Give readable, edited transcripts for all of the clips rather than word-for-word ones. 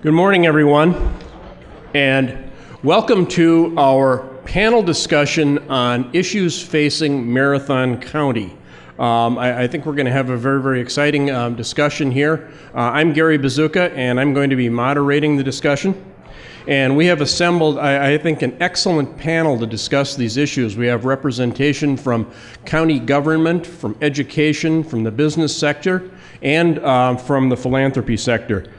Good morning, everyone, and welcome to our panel discussion on issues facing Marathon County. I think we're going to have a very, very exciting discussion here. I'm Gary Bazooka, and I'm going to be moderating the discussion. And we have assembled, I think, an excellent panel to discuss these issues. We have representation from county government, from education, from the business sector, and from the philanthropy sector.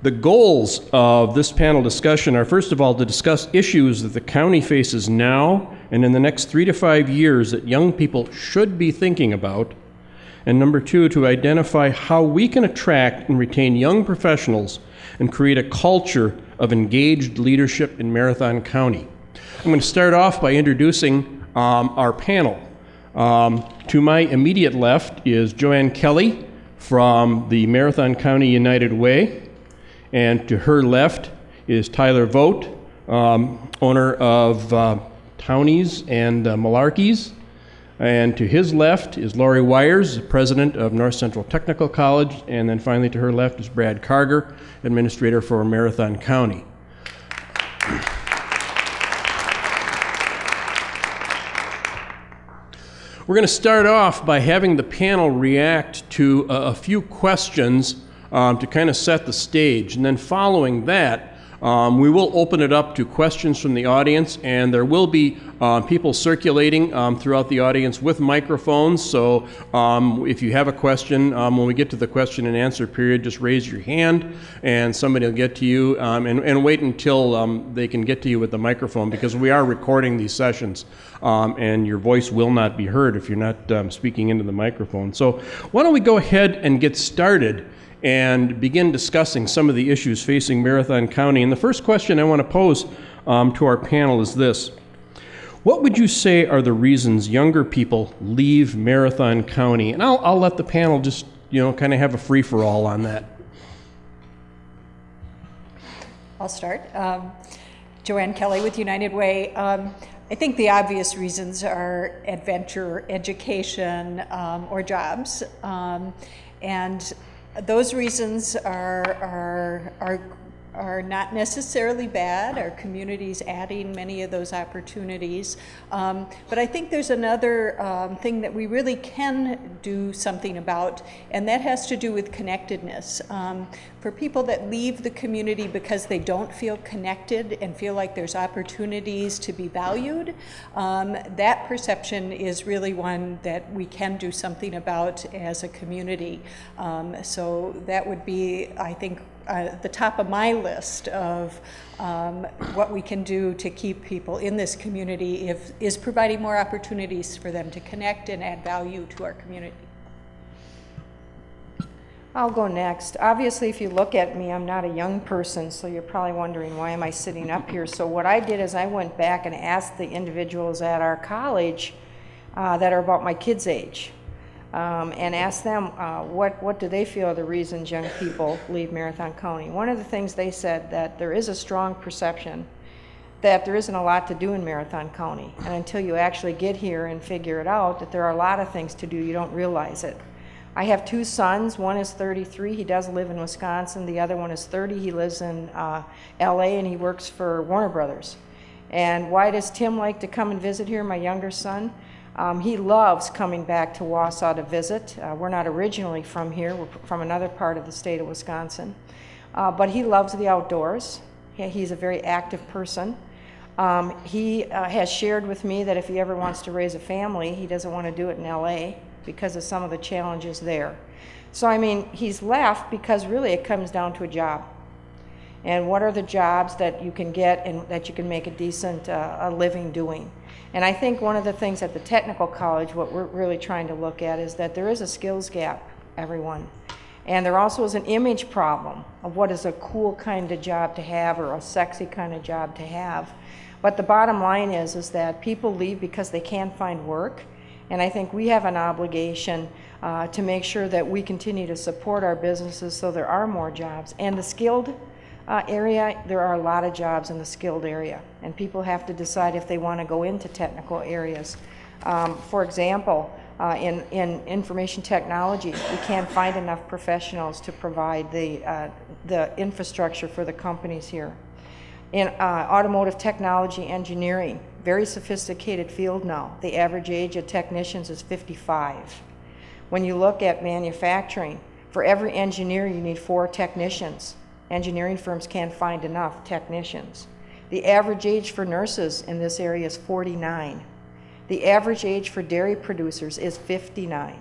The goals of this panel discussion are, first of all, to discuss issues that the county faces now and in the next 3 to 5 years that young people should be thinking about. And number two, to identify how we can attract and retain young professionals and create a culture of engaged leadership in Marathon County. I'm going to start off by introducing our panel. To my immediate left is Joanne Kelly from the Marathon County United Way. And to her left is Tyler Vogt, owner of Townies and Malarkeys. And to his left is Lori Wires, president of North Central Technical College. And then finally to her left is Brad Carger, administrator for Marathon County. We're going to start off by having the panel react to a few questions to kind of set the stage. And then following that, we will open it up to questions from the audience, and there will be people circulating throughout the audience with microphones. So if you have a question, when we get to the question and answer period, just raise your hand and somebody will get to you, and wait until they can get to you with the microphone, because we are recording these sessions, and your voice will not be heard if you're not speaking into the microphone. So why don't we go ahead and get started and begin discussing some of the issues facing Marathon County. And the first question I want to pose to our panel is this. What would you say are the reasons younger people leave Marathon County? And I'll let the panel just, kind of have a free-for-all on that. I'll start. Joanne Kelly with United Way. I think the obvious reasons are adventure, education, or jobs. And those reasons are not necessarily bad. Our community's adding many of those opportunities. But I think there's another thing that we really can do something about, and that has to do with connectedness. For people that leave the community because they don't feel connected and feel like there's opportunities to be valued, that perception is really one that we can do something about as a community. So that would be, I think, the top of my list of what we can do to keep people in this community is providing more opportunities for them to connect and add value to our community. I'll go next. Obviously, if you look at me, I'm not a young person, so you're probably wondering, why am I sitting up here? So what I did is I went back and asked the individuals at our college that are about my kids' age, and asked them what do they feel are the reasons young people leave Marathon County. One of the things they said, that there is a strong perception that there isn't a lot to do in Marathon County, and until you actually get here and figure it out, that there are a lot of things to do, you don't realize it. I have two sons. One is 33, he does live in Wisconsin. The other one is 30, he lives in LA, and he works for Warner Brothers. And why does Tim like to come and visit here, my younger son? He loves coming back to Wausau to visit. We're not originally from here, we're from another part of the state of Wisconsin. But he loves the outdoors. He's a very active person. He has shared with me that if he ever wants to raise a family, he doesn't want to do it in LA because of some of the challenges there. So I mean, he's left because really it comes down to a job. And what are the jobs that you can get and that you can make a decent a living doing? And I think one of the things at the technical college, what we're really trying to look at is that there is a skills gap, everyone. And there also is an image problem of what is a cool kind of job to have or a sexy kind of job to have. But the bottom line is that people leave because they can't find work. And I think we have an obligation to make sure that we continue to support our businesses so there are more jobs. And the skilled area, there are a lot of jobs in the skilled area, and people have to decide if they want to go into technical areas. For example, in information technology. We can't find enough professionals to provide the infrastructure for the companies here. In automotive technology engineering, very sophisticated field now. The average age of technicians is 55. When you look at manufacturing, for every engineer you need 4 technicians. Engineering firms can't find enough technicians. The average age for nurses in this area is 49. The average age for dairy producers is 59.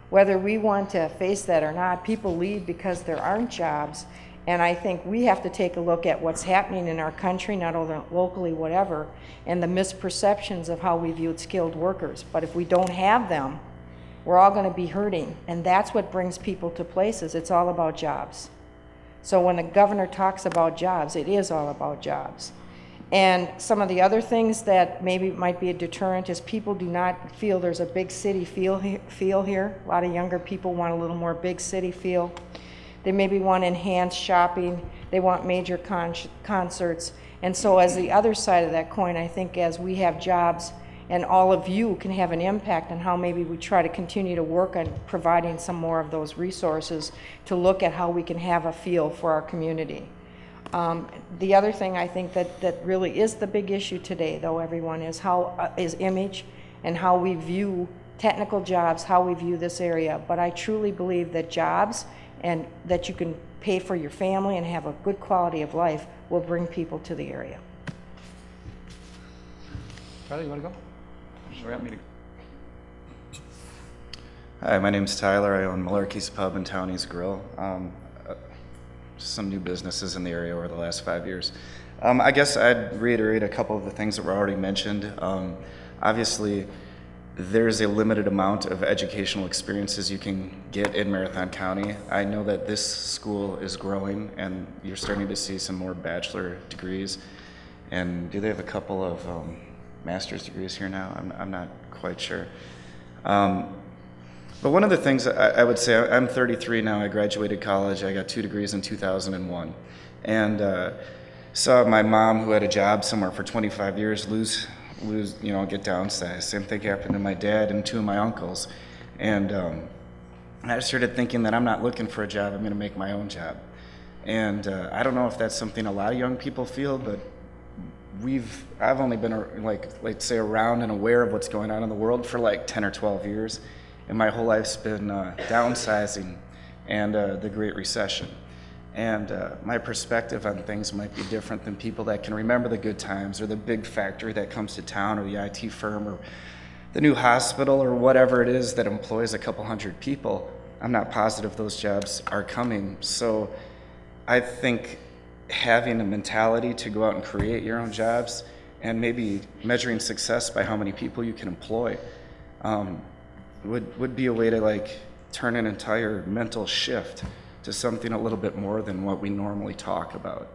Whether we want to face that or not, people leave because there aren't jobs, and I think we have to take a look at what's happening in our country, not only locally, whatever, and the misperceptions of how we viewed skilled workers. But if we don't have them, we're all going to be hurting, and that's what brings people to places. It's all about jobs. So when the governor talks about jobs, it is all about jobs. And some of the other things that maybe might be a deterrent is people do not feel there's a big city feel here. A lot of younger people want a little more big city feel. They maybe want enhanced shopping. They want major concerts. And so as the other side of that coin, I think as we have jobs and all of you can have an impact on how maybe we try to continue to work on providing some more of those resources to look at how we can have a feel for our community. The other thing I think that really is the big issue today, though, everyone, is is image and how we view technical jobs, how we view this area. But I truly believe that jobs and that you can pay for your family and have a good quality of life will bring people to the area. Tyler, you want to go? Or you want me to? Hi, my name's Tyler. I own Malarkey's Pub and Townie's Grill. Some new businesses in the area over the last 5 years. I guess I'd reiterate a couple of the things that were already mentioned. Obviously, there's a limited amount of educational experiences you can get in Marathon County. I know that this school is growing and you're starting to see some more bachelor degrees. And do they have a couple of master's degrees here now? I'm not quite sure. But one of the things I would say, I'm 33 now, I graduated college, I got 2 degrees in 2001. And saw my mom, who had a job somewhere for 25 years, lose, get downsized. Same thing happened to my dad and 2 of my uncles. And I started thinking that I'm not looking for a job, I'm gonna make my own job. And I don't know if that's something a lot of young people feel, but I've only been let's say around and aware of what's going on in the world for like 10 or 12 years. And my whole life's been downsizing and the Great Recession. And my perspective on things might be different than people that can remember the good times or the big factory that comes to town or the IT firm or the new hospital or whatever it is that employs a couple hundred people. I'm not positive those jobs are coming. So I think having a mentality to go out and create your own jobs and maybe measuring success by how many people you can employ would be a way to turn an entire mental shift to something a little bit more than what we normally talk about.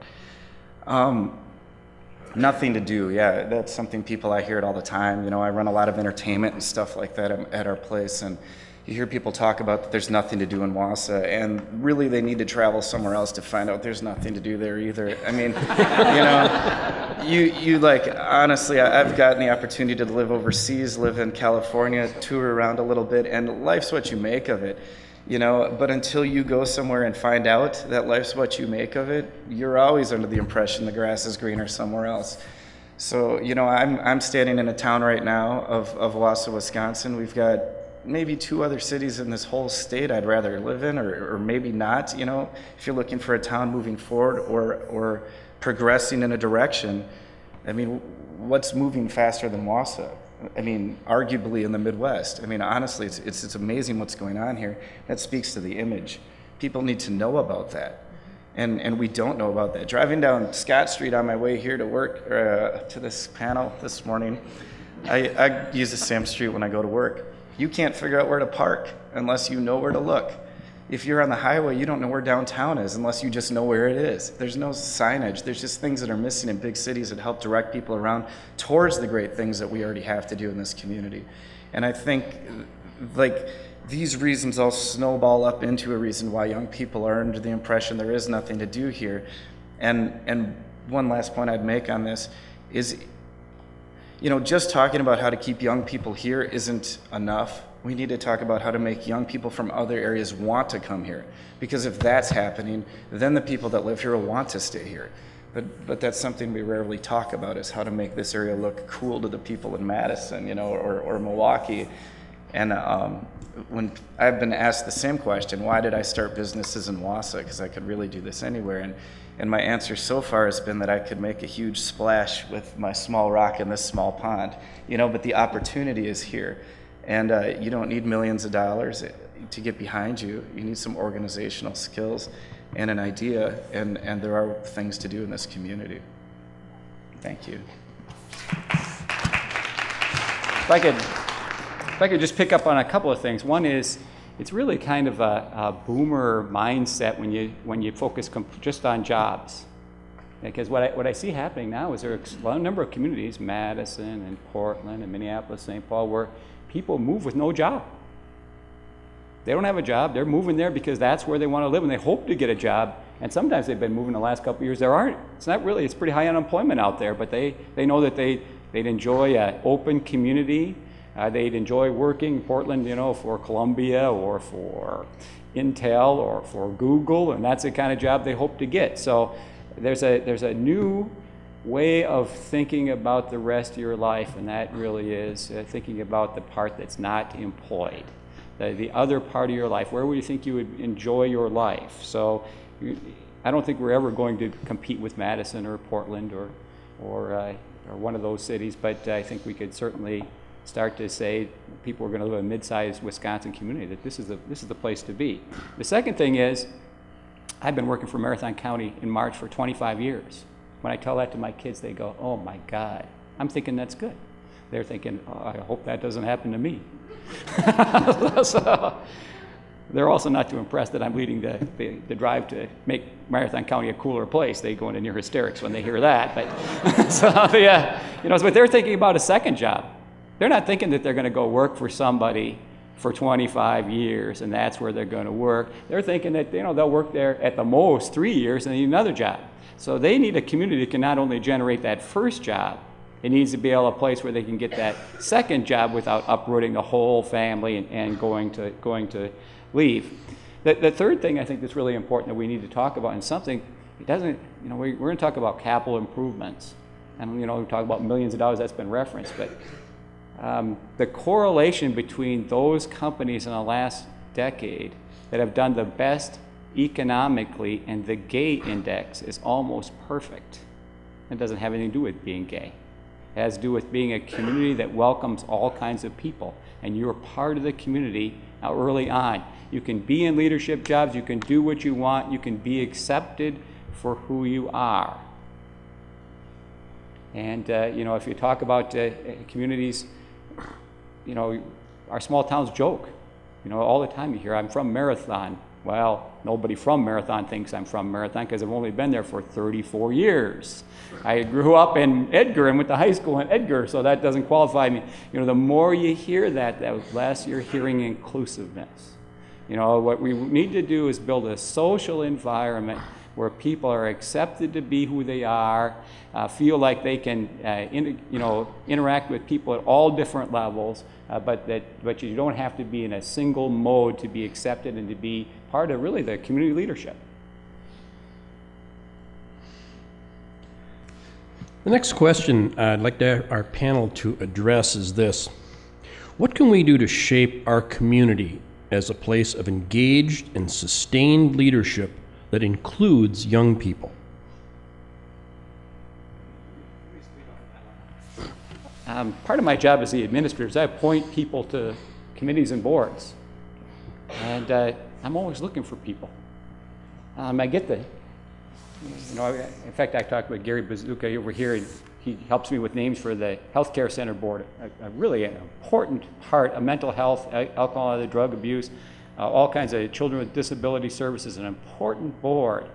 Nothing to do, yeah, that's something I hear it all the time. I run a lot of entertainment and stuff like that at our place, and you hear people talk about that there's nothing to do in Wausau, and really they need to travel somewhere else to find out there's nothing to do there either. I mean, honestly, I've gotten the opportunity to live overseas, live in California, tour around a little bit, and life's what you make of it. But until you go somewhere and find out that life's what you make of it, you're always under the impression the grass is greener somewhere else. So, I'm standing in a town right now of Wausau, Wisconsin. We've got maybe 2 other cities in this whole state I'd rather live in, or maybe not. If you're looking for a town moving forward or progressing in a direction, I mean, what's moving faster than Wausau? I mean, arguably in the Midwest. I mean, honestly, it's amazing what's going on here. That speaks to the image. People need to know about that. And we don't know about that. Driving down Scott Street on my way here to work, to this panel this morning, I use the same street when I go to work. You can't figure out where to park unless you know where to look. If you're on the highway, you don't know where downtown is unless you just know where it is. There's no signage. There's just things that are missing in big cities that help direct people around towards the great things that we already have to do in this community. And I think these reasons all snowball up into a reason why young people are under the impression there is nothing to do here. And one last point I'd make on this is, just talking about how to keep young people here isn't enough. We need to talk about how to make young people from other areas want to come here. Because if that's happening, then the people that live here will want to stay here. But that's something we rarely talk about, is how to make this area look cool to the people in Madison, you know, or Milwaukee. And when I've been asked the same question, why did I start businesses in Wausau? Because I could really do this anywhere. And my answer so far has been that I could make a huge splash with my small rock in this small pond, you know, but the opportunity is here. And you don't need millions of dollars to get behind you. You need some organizational skills and an idea, and there are things to do in this community. Thank you. If I could just pick up on a couple of things. One is, it's really kind of a boomer mindset when you focus just on jobs. Because what I see happening now is there are a number of communities, Madison and Portland and Minneapolis, St. Paul, where people move with no job. They don't have a job. They're moving there because that's where they want to live, and they hope to get a job. And sometimes they've been moving the last couple of years. It's pretty high unemployment out there, but they know that they'd enjoy an open community. They'd enjoy working in Portland, you know, for Columbia or for Intel or for Google, and that's the kind of job they hope to get. So there's a new way of thinking about the rest of your life, and that really is thinking about the part that's not employed. The other part of your life, where would you think you would enjoy your life? So I don't think we're ever going to compete with Madison or Portland or one of those cities, but I think we could certainly start to say people are going to live in a mid-sized Wisconsin community, that this is the place to be. The second thing is, I've been working for Marathon County in March for 25 years. When I tell that to my kids, they go, "Oh my God." I'm thinking that's good. They're thinking, "Oh, I hope that doesn't happen to me." So they're also not too impressed that I'm leading the drive to make Marathon County a cooler place. They go into near hysterics when they hear that. But so yeah, but they're thinking about a second job. They're not thinking that they're going to go work for somebody for 25 years and that's where they're going to work. They're thinking that they'll work there at the most 3 years and they need another job. So they need a community that can not only generate that first job, it needs to be a place where they can get that second job without uprooting the whole family and going to leave. The third thing I think that's really important that we need to talk about, and something it doesn't, we're going to talk about capital improvements, and we talk about millions of dollars that's been referenced, but the correlation between those companies in the last decade that have done the best economically and the gay index is almost perfect. It doesn't have anything to do with being gay. It has to do with being a community that welcomes all kinds of people, and you're part of the community early on. You can be in leadership jobs, you can do what you want, you can be accepted for who you are. And if you talk about communities, our small towns joke. All the time you hear, "I'm from Marathon." Well, nobody from Marathon thinks I'm from Marathon because I've only been there for 34 years. I grew up in Edgar and went to high school in Edgar, so that doesn't qualify me. The more you hear that, the less you're hearing inclusiveness. What we need to do is build a social environment where people are accepted to be who they are, feel like they can interact with people at all different levels, but you don't have to be in a single mode to be accepted and to be part of really the community leadership. The next question I'd like our panel to address is this: what can we do to shape our community as a place of engaged and sustained leadership that includes young people? Part of my job as the administrator is I appoint people to committees and boards, and I'm always looking for people. I get in fact, I talked with Gary Bazooka over here, and he helps me with names for the Healthcare Center Board, a really important part of mental health, alcohol and drug abuse, all kinds of children with disability services, an important board.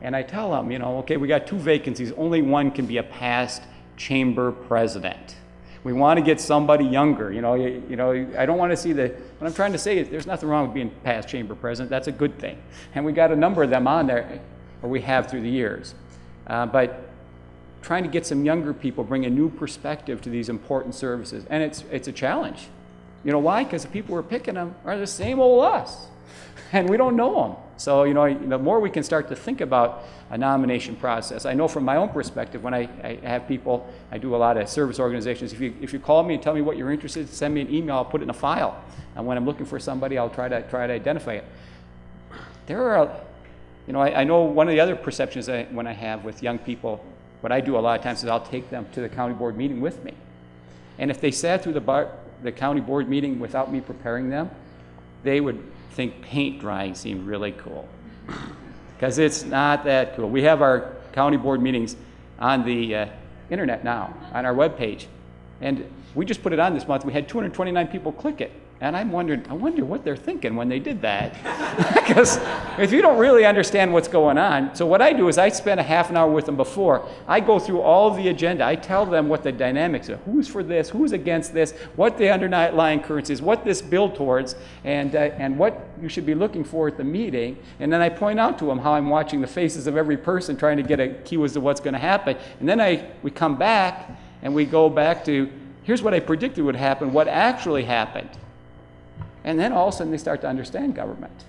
And I tell them, okay, we got 2 vacancies, only one can be a past chamber president. We want to get somebody younger. I don't want to see what I'm trying to say is there's nothing wrong with being past chamber president. That's a good thing. And we got a number of them on there, or we have through the years. But trying to get some younger people, bring a new perspective to these important services. And it's a challenge. You know why? Because the people who are picking them are the same old us, and we don't know them. So, you know, the more we can start to think about a nomination process. I know from my own perspective, when I have people, I do a lot of service organizations. If you call me and tell me what you're interested in, send me an email, I'll put it in a file. And when I'm looking for somebody, I'll try to identify it. There are, you know, I know one of the other perceptions when I have with young people, what I do a lot of times is I'll take them to the county board meeting with me. And if they sat through the county board meeting without me preparing them, they would think paint drying seemed really cool. Because it's not that cool. We have our county board meetings on the internet now, on our webpage. And we just put it on this month. We had 229 people click it. And I wonder what they're thinking when they did that. Because if you don't really understand what's going on, so what I do is I spend a half an hour with them before. I go through all of the agenda. I tell them what the dynamics are. Who's for this? Who's against this? What the underlying currency is? What this build towards? And what you should be looking for at the meeting. And then I point out to them how I'm watching the faces of every person trying to get a cue as to what's going to happen. And then we come back and we go back to, here's what I predicted would happen, what actually happened. And then all of a sudden they start to understand government.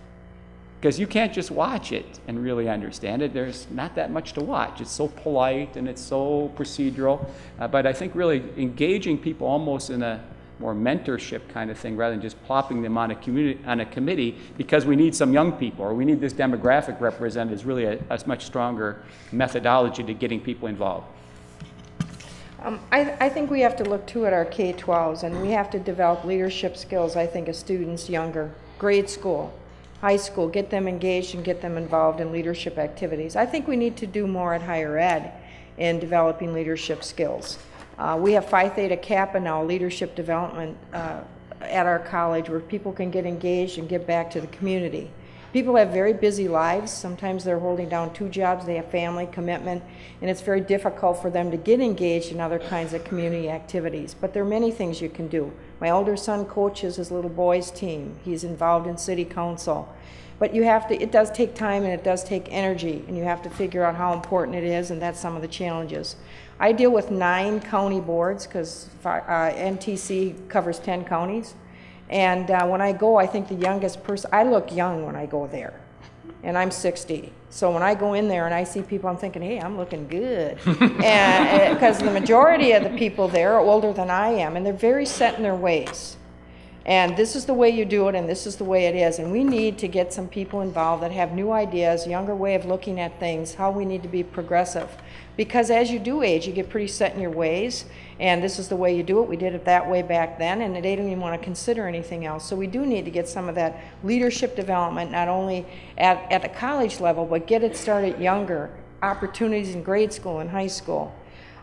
Because you can't just watch it and really understand it. There's not that much to watch. It's so polite and it's so procedural. But I think really engaging people almost in a more mentorship kind of thing rather than just plopping them on a committee because we need some young people or we need this demographic represented is really a much stronger methodology to getting people involved. I think we have to look too at our K-12s, and we have to develop leadership skills, I think, as students younger, grade school, high school, get them engaged and get them involved in leadership activities. I think we need to do more at higher ed in developing leadership skills. We have Phi Theta Kappa now, leadership development at our college where people can get engaged and give back to the community. People have very busy lives. Sometimes they're holding down 2 jobs, they have family commitment, and it's very difficult for them to get engaged in other kinds of community activities. But there are many things you can do. My older son coaches his little boys' team. He's involved in city council. But it does take time and it does take energy, and you have to figure out how important it is, and that's some of the challenges. I deal with 9 county boards because NTC covers 10 counties. And when I go, I think the youngest person, I look young when I go there, and I'm 60. So when I go in there and I see people, I'm thinking, hey, I'm looking good. And because the majority of the people there are older than I am, and they're very set in their ways. And this is the way you do it, and this is the way it is. And we need to get some people involved that have new ideas, younger way of looking at things, how we need to be progressive. Because as you do age, you get pretty set in your ways, and this is the way you do it. We did it that way back then, and they don't even want to consider anything else. So we do need to get some of that leadership development, not only at the college level, but get it started younger, opportunities in grade school and high school.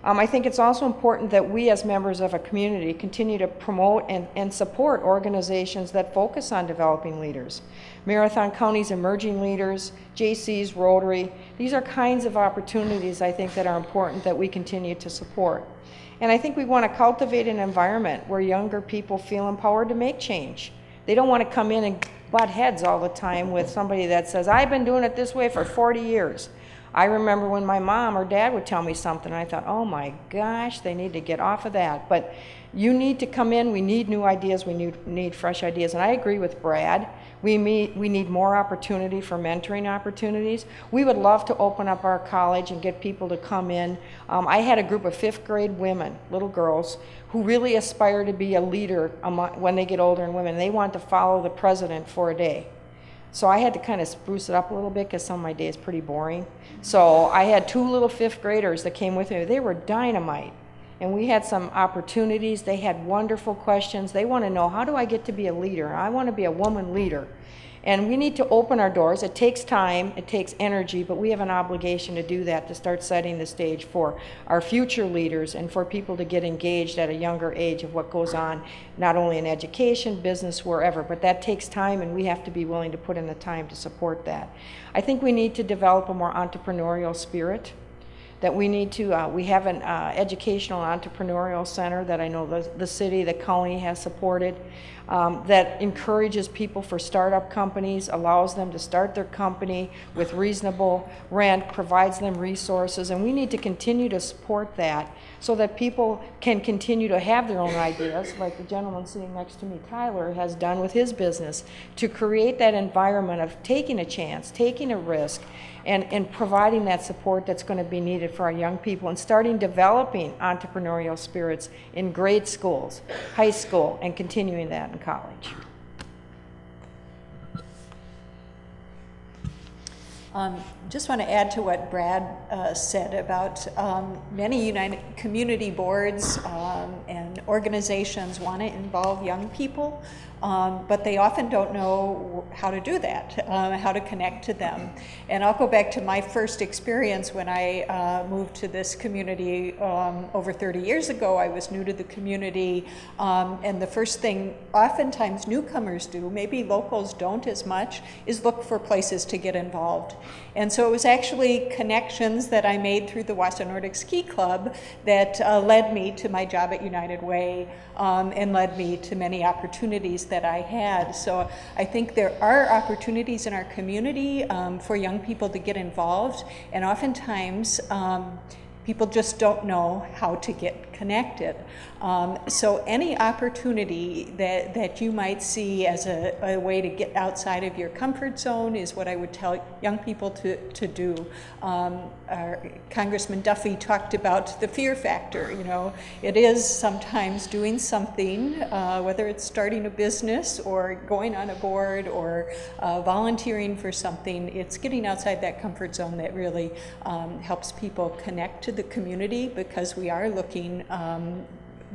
I think it's also important that we as members of a community continue to promote and support organizations that focus on developing leaders. Marathon County's Emerging Leaders, JC's, Rotary, these are kinds of opportunities I think that are important that we continue to support. And I think we want to cultivate an environment where younger people feel empowered to make change. They don't want to come in and butt heads all the time with somebody that says, I've been doing it this way for 40 years. I remember when my mom or dad would tell me something, I thought, oh my gosh, they need to get off of that. But you need to come in, we need new ideas, we need fresh ideas. And I agree with Brad. We need more opportunity for mentoring opportunities. We would love to open up our college and get people to come in. I had a group of 5th grade women, little girls, who really aspire to be a leader when they get older and women. They want to follow the president for a day. So I had to kind of spruce it up a little bit because some of my day is pretty boring. So I had 2 little 5th graders that came with me. They were dynamite. And we had some opportunities. They had wonderful questions. They want to know, how do I get to be a leader? I want to be a woman leader. And we need to open our doors. It takes time, it takes energy, but we have an obligation to do that, to start setting the stage for our future leaders and for people to get engaged at a younger age of what goes on, not only in education, business, wherever, but that takes time, and we have to be willing to put in the time to support that. I think we need to develop a more entrepreneurial spirit. that we need to, we have an educational entrepreneurial center that I know the city, the county has supported, that encourages people for startup companies, allows them to start their company with reasonable rent, provides them resources, and we need to continue to support that so that people can continue to have their own ideas, like the gentleman sitting next to me, Tyler, has done with his business, to create that environment of taking a chance, taking a risk, and providing that support that's going to be needed for our young people, and starting developing entrepreneurial spirits in grade schools, high school, and continuing that in college. Just want to add to what Brad said about many community boards and organizations want to involve young people, but they often don't know how to do that, how to connect to them. And I'll go back to my first experience when I moved to this community over 30 years ago. I was new to the community, and the first thing oftentimes newcomers do, maybe locals don't as much, is look for places to get involved. And so it was actually connections that I made through the Wassa Nordic Ski Club that led me to my job at United Way and led me to many opportunities that I had. So I think there are opportunities in our community for young people to get involved, and oftentimes people just don't know how to get connected. So any opportunity that you might see as a way to get outside of your comfort zone is what I would tell young people to do. Congressman Duffy talked about the fear factor. You know, it is sometimes doing something, whether it's starting a business or going on a board or volunteering for something. It's getting outside that comfort zone that really helps people connect to the community, because we are looking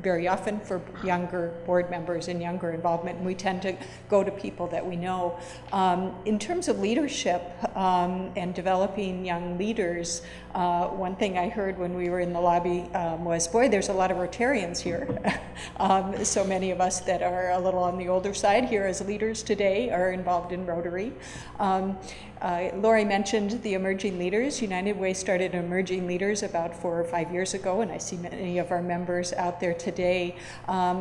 very often for younger board members and younger involvement, and we tend to go to people that we know. In terms of leadership and developing young leaders, one thing I heard when we were in the lobby was, boy, there's a lot of Rotarians here. So many of us that are a little on the older side here as leaders today are involved in Rotary. Lori mentioned the emerging leaders. United Way started Emerging Leaders about 4 or 5 years ago, and I see many of our members out there today.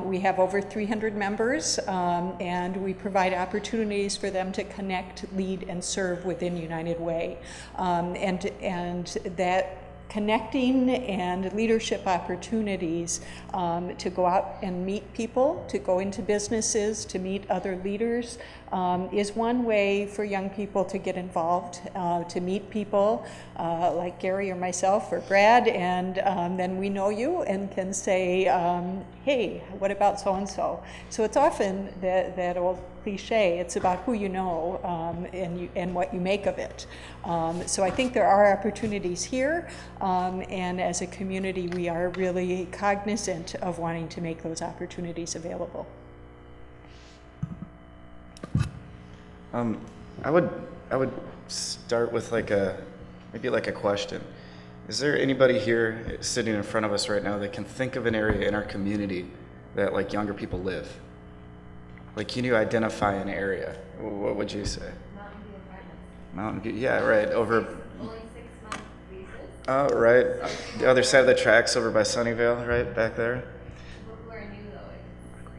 We have over 300 members, and we provide opportunities for them to connect, lead, and serve within United Way. And that connecting and leadership opportunities to go out and meet people, to go into businesses, to meet other leaders, is one way for young people to get involved, to meet people like Gary or myself or Brad, and then we know you and can say, hey, what about so-and-so? So it's often that old cliche, it's about who you know and what you make of it. So I think there are opportunities here, and as a community we are really cognizant of wanting to make those opportunities available. I would start with maybe a question. Is there anybody here sitting in front of us right now that can think of an area in our community that like younger people live? Like, can you identify an area? What would you say? Mountain View Apartments. Mountain View, yeah, right, over. Only 6-month leases. Oh, right, the other side of the tracks over by Sunnyvale, right back there. We're new though.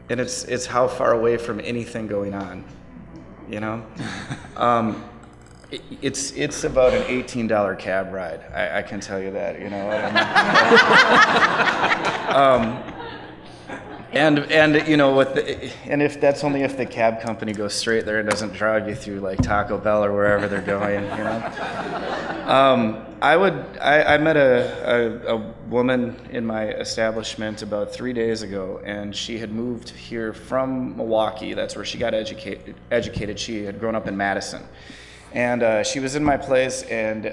And it's how far away from anything going on, you know? It's about an $18 cab ride. I can tell you that, you know what I mean? And you know and if that's only if the cab company goes straight there and doesn't drive you through like Taco Bell or wherever they're going, you know. I met a woman in my establishment about 3 days ago, and she had moved here from Milwaukee. That's where she got educated. She had grown up in Madison, and she was in my place, and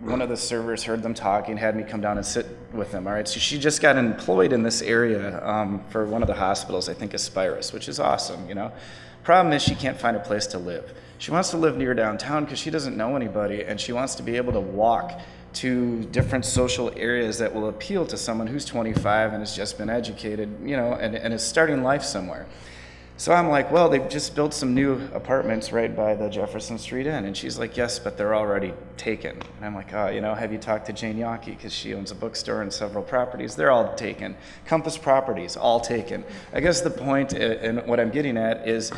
one of the servers heard them talking, had me come down and sit with them. All right, so she just got employed in this area for one of the hospitals, I think Aspirus, which is awesome, you know. Problem is she can't find a place to live. She wants to live near downtown because she doesn't know anybody, and she wants to be able to walk to different social areas that will appeal to someone who's 25 and has just been educated, you know, and is starting life somewhere. So I'm like, well, they've just built some new apartments right by the Jefferson Street Inn. And she's like, yes, but they're already taken. And I'm like, oh, have you talked to Jane Yonke? Because she owns a bookstore and several properties. They're all taken. Compass Properties, all taken. I guess the point, and what I'm getting at is,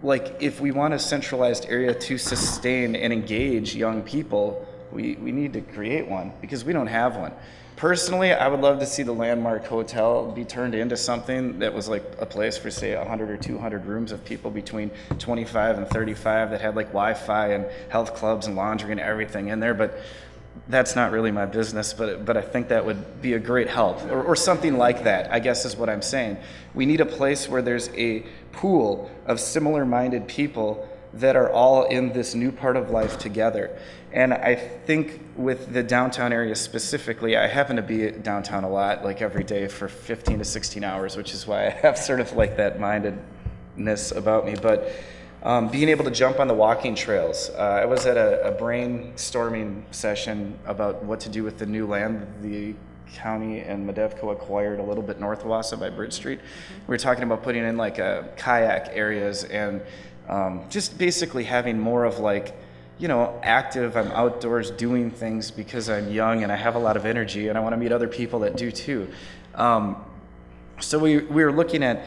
like, if we want a centralized area to sustain and engage young people, we need to create one, because we don't have one. Personally, I would love to see the Landmark Hotel be turned into something that was like a place for, say, 100 or 200 rooms of people between 25 and 35 that had like Wi-Fi and health clubs and laundry and everything in there. But that's not really my business, but I think that would be a great help, or something like that, I guess is what I'm saying. We need a place where there's a pool of similar-minded people that are all in this new part of life together. And I think with the downtown area specifically, I happen to be downtown a lot, like every day for 15 to 16 hours, which is why I have sort of like that mindedness about me. But being able to jump on the walking trails. I was at a brainstorming session about what to do with the new land the county and Medevco acquired a little bit north of Wausau by Bridge Street. We were talking about putting in like a kayak areas and just basically having more of like, active, I'm outdoors doing things because I'm young and I have a lot of energy and I want to meet other people that do too. So we were looking at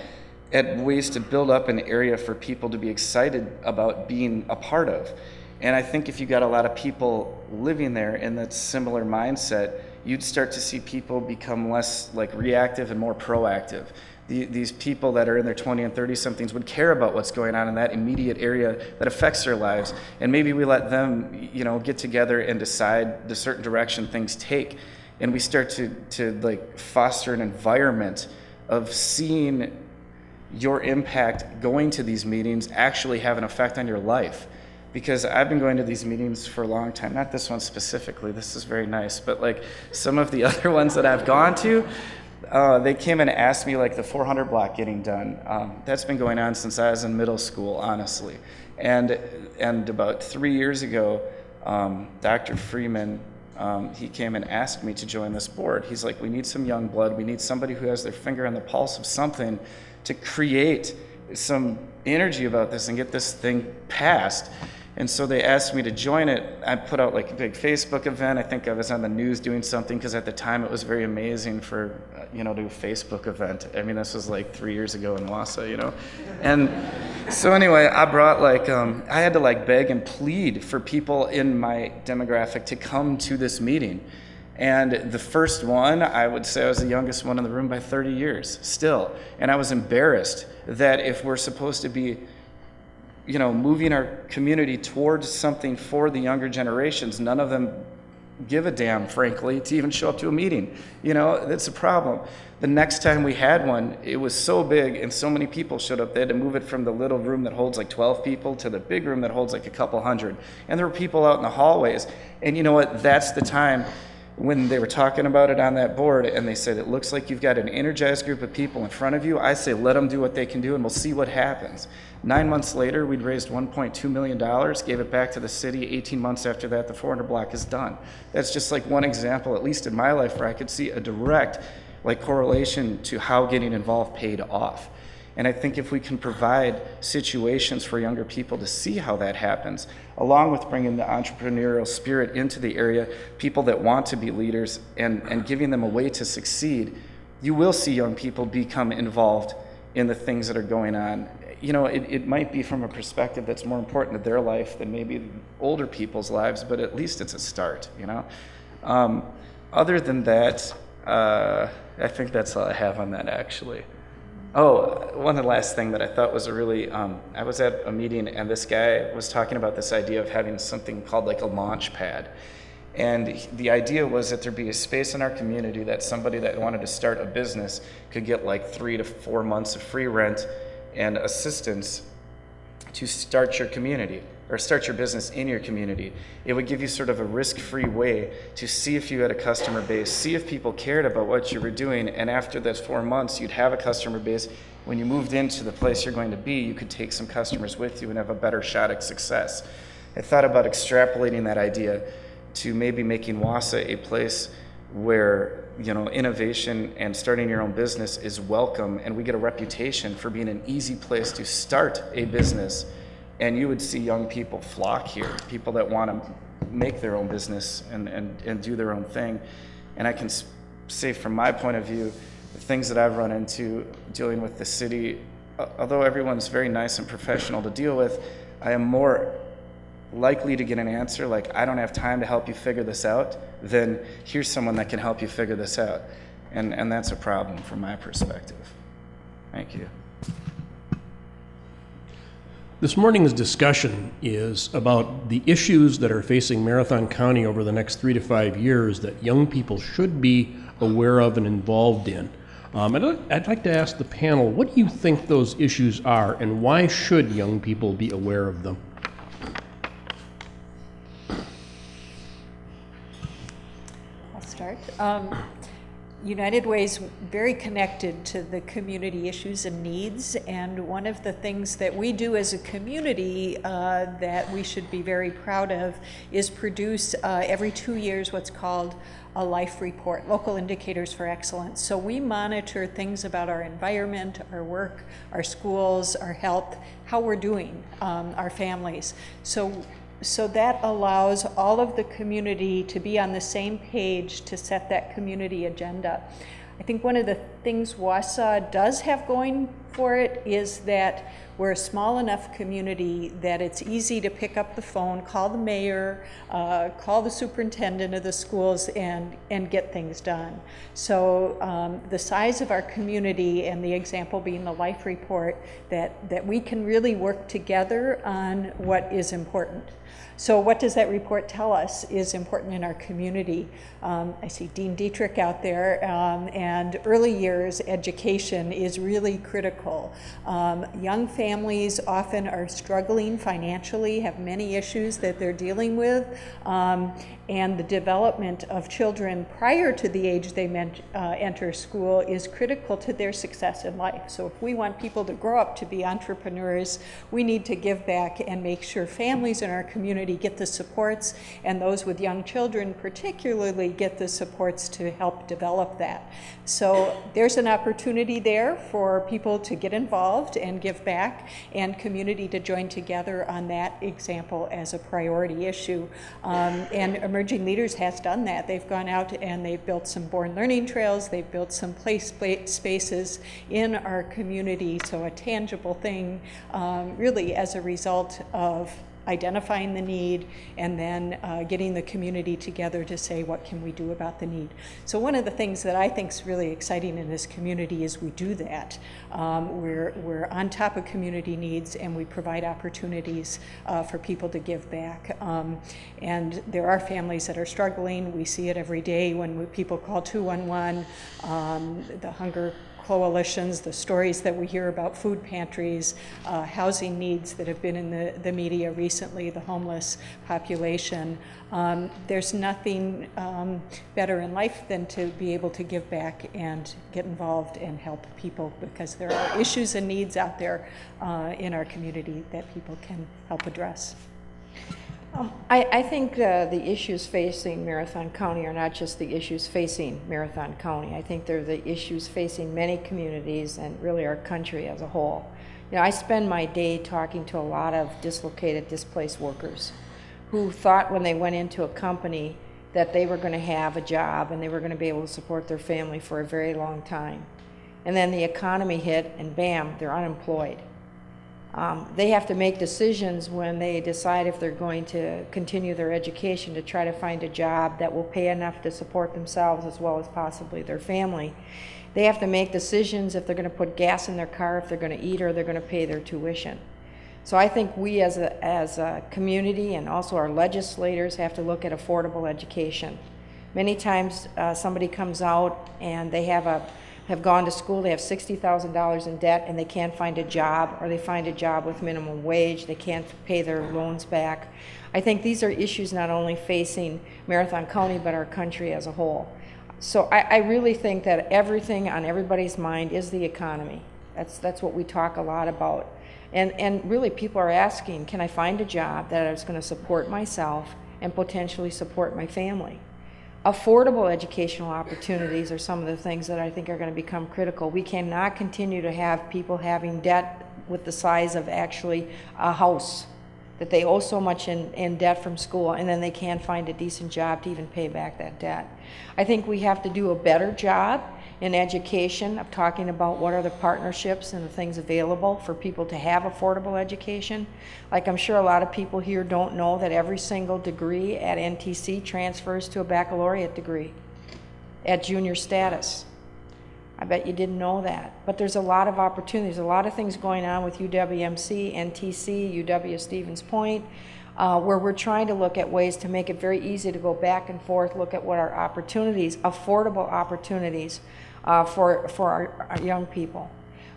ways to build up an area for people to be excited about being a part of. And I think if you got a lot of people living there in that similar mindset, you'd start to see people become less like reactive and more proactive. These people that are in their 20 and 30 somethings would care about what's going on in that immediate area that affects their lives. And maybe we let them, get together and decide the certain direction things take. And we start to like foster an environment of seeing your impact going to these meetings actually have an effect on your life. Because I've been going to these meetings for a long time, not this one specifically, this is very nice, but like some of the other ones that I've gone to, they came and asked me like the 400 block getting done. That's been going on since I was in middle school, honestly. And about 3 years ago, Dr. Freeman, he came and asked me to join this board. He's like, we need some young blood. We need somebody who has their finger on the pulse of something to create some energy about this and get this thing passed. And so they asked me to join it. I put out like a big Facebook event. I think I was on the news doing something because at the time it was very amazing for, to do a Facebook event. I mean, this was like 3 years ago in Wausau, And so anyway, I brought like, I had to like beg and plead for people in my demographic to come to this meeting. And the first one, I would say I was the youngest one in the room by 30 years still. And I was embarrassed that if we're supposed to be moving our community towards something for the younger generations, none of them give a damn, frankly, to even show up to a meeting. That's a problem. The next time we had one, it was so big and so many people showed up, they had to move it from the little room that holds like 12 people to the big room that holds like a couple hundred. And there were people out in the hallways. And you know what? That's the time when they were talking about it on that board and they said, it looks like you've got an energized group of people in front of you. I say, let them do what they can do and we'll see what happens. 9 months later, we'd raised $1.2 million, gave it back to the city. 18 months after that, the 400 block is done. That's just like one example, at least in my life, where I could see a direct correlation to how getting involved paid off. And I think if we can provide situations for younger people to see how that happens, along with bringing the entrepreneurial spirit into the area, people that want to be leaders and giving them a way to succeed, you will see young people become involved in the things that are going on. It might be from a perspective that's more important to their life than maybe older people's lives, but at least it's a start, Other than that, I think that's all I have on that, actually. Oh, one last thing that I thought was a really, I was at a meeting and this guy was talking about this idea of having something called like a launch pad. And the idea was that there'd be a space in our community that somebody that wanted to start a business could get like 3 to 4 months of free rent and assistance to start your community or start your business in your community. It would give you sort of a risk-free way to see if you had a customer base, see if people cared about what you were doing, and after those 4 months, you'd have a customer base. When you moved into the place you're going to be, you could take some customers with you and have a better shot at success. I thought about extrapolating that idea to maybe making Wausau a place where, you know, innovation and starting your own business is welcome, and we get a reputation for being an easy place to start a business. And you would see young people flock here, people that want to make their own business and do their own thing. And I can say from my point of view, the things that I've run into dealing with the city, although everyone's very nice and professional to deal with, I am more likely to get an answer like, I don't have time to help you figure this out, than here's someone that can help you figure this out. And that's a problem from my perspective. Thank you. This morning's discussion is about the issues that are facing Marathon County over the next 3 to 5 years that young people should be aware of and involved in. I'd like to ask the panel, what do you think those issues are, and why should young people be aware of them? I'll start. United Way is very connected to the community issues and needs, and one of the things that we do as a community that we should be very proud of is produce every 2 years what's called a life report, local indicators for excellence. So we monitor things about our environment, our work, our schools, our health, how we're doing, our families. So that allows all of the community to be on the same page to set that community agenda. I think one of the things Wausau does have going for it is that we're a small enough community that it's easy to pick up the phone, call the mayor, call the superintendent of the schools, and get things done. So the size of our community, and the example being the life report, that we can really work together on what is important. So what does that report tell us is important in our community? I see Dean Dietrich out there, and early years education is really critical. Young families often are struggling financially, have many issues that they're dealing with, and the development of children prior to the age they enter school is critical to their success in life. So if we want people to grow up to be entrepreneurs, we need to give back and make sure families in our community get the supports, and those with young children particularly get the supports to help develop that. So there's an opportunity there for people to get involved and give back, and community to join together on that example as a priority issue. And Emerging Leaders has done that. They've gone out and they've built some born learning trails, they've built some play spaces in our community, so a tangible thing really as a result of identifying the need and then getting the community together to say, what can we do about the need? So one of the things that I think is really exciting in this community is we do that. We're on top of community needs, and we provide opportunities for people to give back. And there are families that are struggling. We see it every day when people call 211, the hunger coalitions, the stories that we hear about food pantries, housing needs that have been in the media recently, the homeless population. There's nothing better in life than to be able to give back and get involved and help people, because there are issues and needs out there in our community that people can help address. I think the issues facing Marathon County are not just the issues facing Marathon County. I think they're the issues facing many communities and really our country as a whole. You know, I spend my day talking to a lot of dislocated, displaced workers who thought when they went into a company that they were going to have a job and they were going to be able to support their family for a very long time. And then the economy hit, and bam, they're unemployed. They have to make decisions when they decide if they're going to continue their education to try to find a job that will pay enough to support themselves as well as possibly their family. They have to make decisions if they're going to put gas in their car, if they're going to eat, or they're going to pay their tuition. So I think we as a community and also our legislators have to look at affordable education. Many times somebody comes out and they have gone to school, they have $60,000 in debt, and they can't find a job, or they find a job with minimum wage, they can't pay their loans back. I think these are issues not only facing Marathon County, but our country as a whole. So I really think that everything on everybody's mind is the economy. That's what we talk a lot about. And really people are asking, can I find a job that is going to support myself and potentially support my family? Affordable educational opportunities are some of the things that I think are going to become critical. We cannot continue to have people having debt with the size of actually a house, that they owe so much in debt from school, and then they can't find a decent job to even pay back that debt. I think we have to do a better job in education of talking about what are the partnerships and the things available for people to have affordable education. Like, I'm sure a lot of people here don't know that every single degree at NTC transfers to a baccalaureate degree at junior status. I bet you didn't know that. But there's a lot of opportunities, a lot of things going on with UWMC, NTC, UW Stevens Point, where we're trying to look at ways to make it very easy to go back and forth, look at what our opportunities, affordable opportunities for our young people.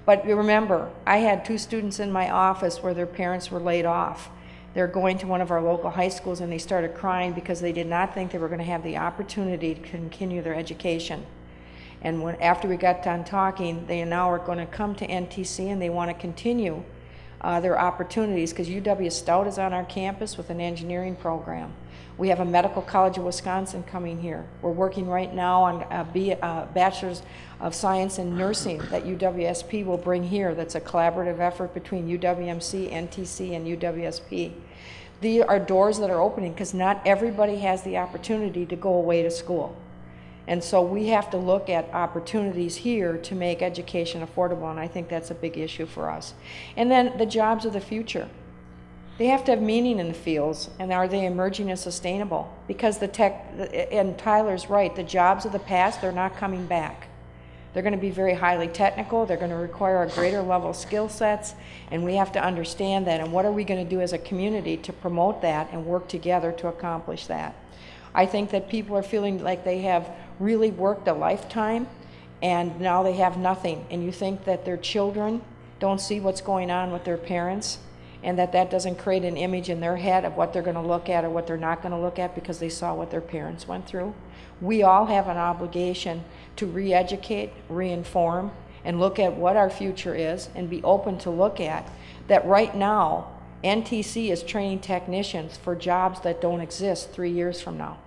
But remember, I had 2 students in my office where their parents were laid off. They're going to one of our local high schools and they started crying because they did not think they were going to have the opportunity to continue their education. And after we got done talking, they now are going to come to NTC and they want to continue their opportunities, because UW Stout is on our campus with an engineering program. We have a Medical College of Wisconsin coming here. We're working right now on a Bachelor's of Science in Nursing that UWSP will bring here. That's a collaborative effort between UWMC, NTC, and UWSP. These are doors that are opening because not everybody has the opportunity to go away to school. And so we have to look at opportunities here to make education affordable, and I think that's a big issue for us. And then the jobs of the future. They have to have meaning in the fields, and are they emerging and sustainable? Because the tech, and Tyler's right, the jobs of the past, they're not coming back. They're going to be very highly technical, they're going to require a greater level of skill sets, and we have to understand that, and what are we going to do as a community to promote that and work together to accomplish that? I think that people are feeling like they have really worked a lifetime and now they have nothing, and you think that their children don't see what's going on with their parents, and that doesn't create an image in their head of what they're going to look at or what they're not going to look at because they saw what their parents went through. We all have an obligation to re-educate, re-inform, and look at what our future is and be open to look at that. Right now, NTC is training technicians for jobs that don't exist 3 years from now.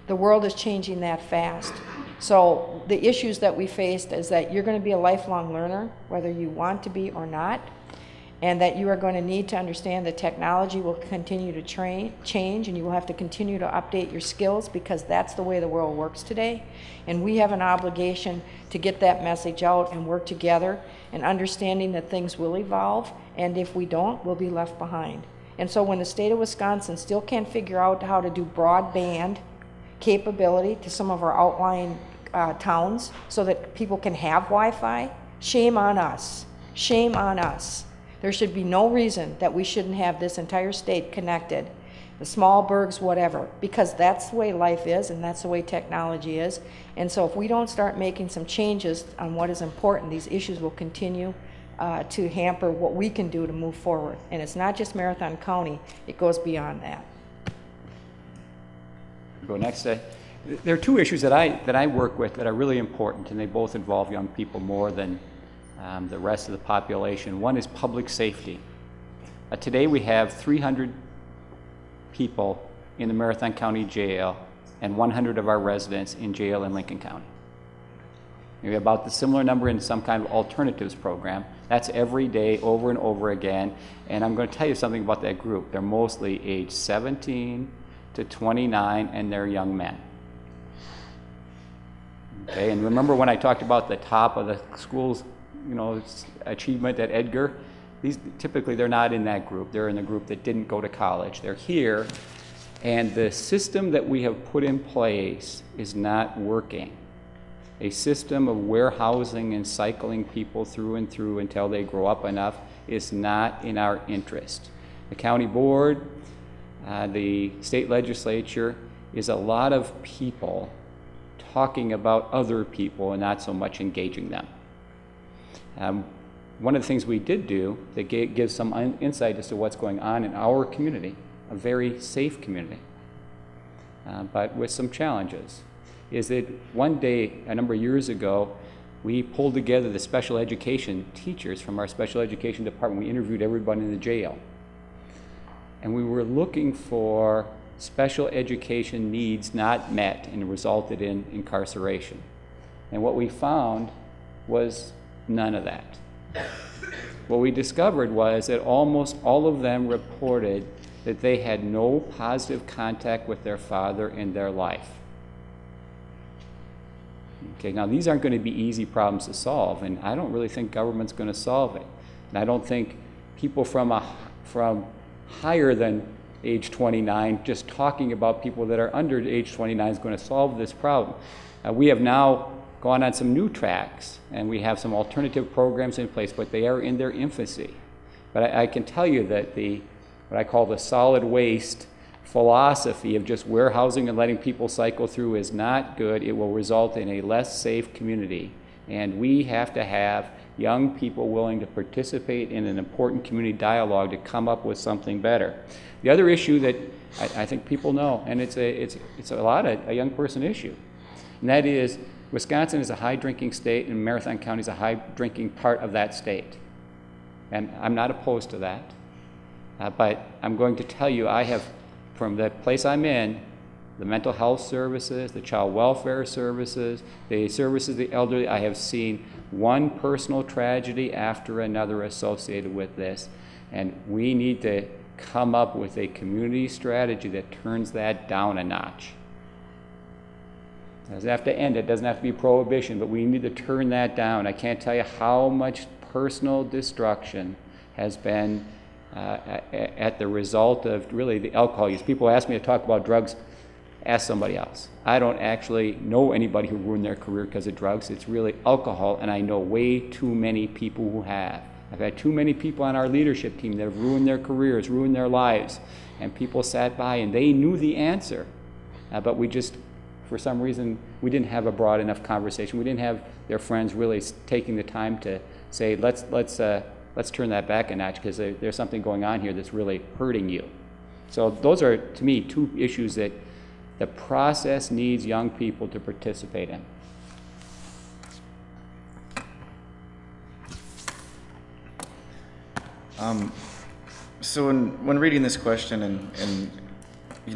The world is changing that fast. So the issues that we faced is that you're going to be a lifelong learner, whether you want to be or not, and that you are going to need to understand that technology will continue to change, and you will have to continue to update your skills because that's the way the world works today. And we have an obligation to get that message out and work together, and understanding that things will evolve, and if we don't, we'll be left behind. And so when the state of Wisconsin still can't figure out how to do broadband capability to some of our outlying towns so that people can have Wi-Fi, shame on us. Shame on us. There should be no reason that we shouldn't have this entire state connected, the small burgs, whatever, because that's the way life is and that's the way technology is. And so if we don't start making some changes on what is important, these issues will continue to hamper what we can do to move forward. And it's not just Marathon County, it goes beyond that. Go next. There are 2 issues that I work with that are really important, and they both involve young people more than the rest of the population. One is public safety. Today we have 300 people in the Marathon County Jail and 100 of our residents in jail in Lincoln County. We have about the similar number in some kind of alternatives program. That's every day, over and over again. And I'm going to tell you something about that group. They're mostly age 17 to 29, and they're young men. Okay, and remember when I talked about the top of the school's achievement at Edgar? Typically they're not in that group. They're in the group that didn't go to college. They're here, and the system that we have put in place is not working. A system of warehousing and cycling people through and through until they grow up enough is not in our interest. The county board, the state legislature is a lot of people talking about other people and not so much engaging them. One of the things we did do that gives some insight as to what's going on in our community, a very safe community, but with some challenges, is that one day, a number of years ago, we pulled together the special education teachers from our special education department. We interviewed everybody in the jail. And we were looking for special education needs not met and resulted in incarceration. And what we found was none of that. What we discovered was that almost all of them reported that they had no positive contact with their father in their life. Okay, now these aren't going to be easy problems to solve, and I don't really think government's going to solve it. And I don't think people from higher than age 29, just talking about people that are under age 29 is going to solve this problem. We have now gone on some new tracks, and we have some alternative programs in place, but they are in their infancy. But I can tell you that what I call the solid waste philosophy of just warehousing and letting people cycle through is not good. It will result in a less safe community. And we have to have young people willing to participate in an important community dialogue to come up with something better. The other issue that I think people know, and it's a lot of a young person issue, and that is Wisconsin is a high drinking state and Marathon County is a high drinking part of that state. And I'm not opposed to that. But I'm going to tell you, I have, from the place I'm in, the mental health services, the child welfare services, the services of the elderly, I have seen one personal tragedy after another associated with this. And we need to come up with a community strategy that turns that down a notch. It doesn't have to end, it doesn't have to be prohibition, but we need to turn that down. I can't tell you how much personal destruction has been at the result of really the alcohol use. People ask me to talk about drugs, ask somebody else. I don't actually know anybody who ruined their career because of drugs. It's really alcohol, and I know way too many people who have. I've had too many people on our leadership team that have ruined their careers, ruined their lives, and people sat by and they knew the answer, but we just, for some reason, we didn't have a broad enough conversation. We didn't have their friends really taking the time to say, let's turn that back a notch because there's something going on here that's really hurting you. So those are, to me, two issues that the process needs young people to participate in. So when reading this question and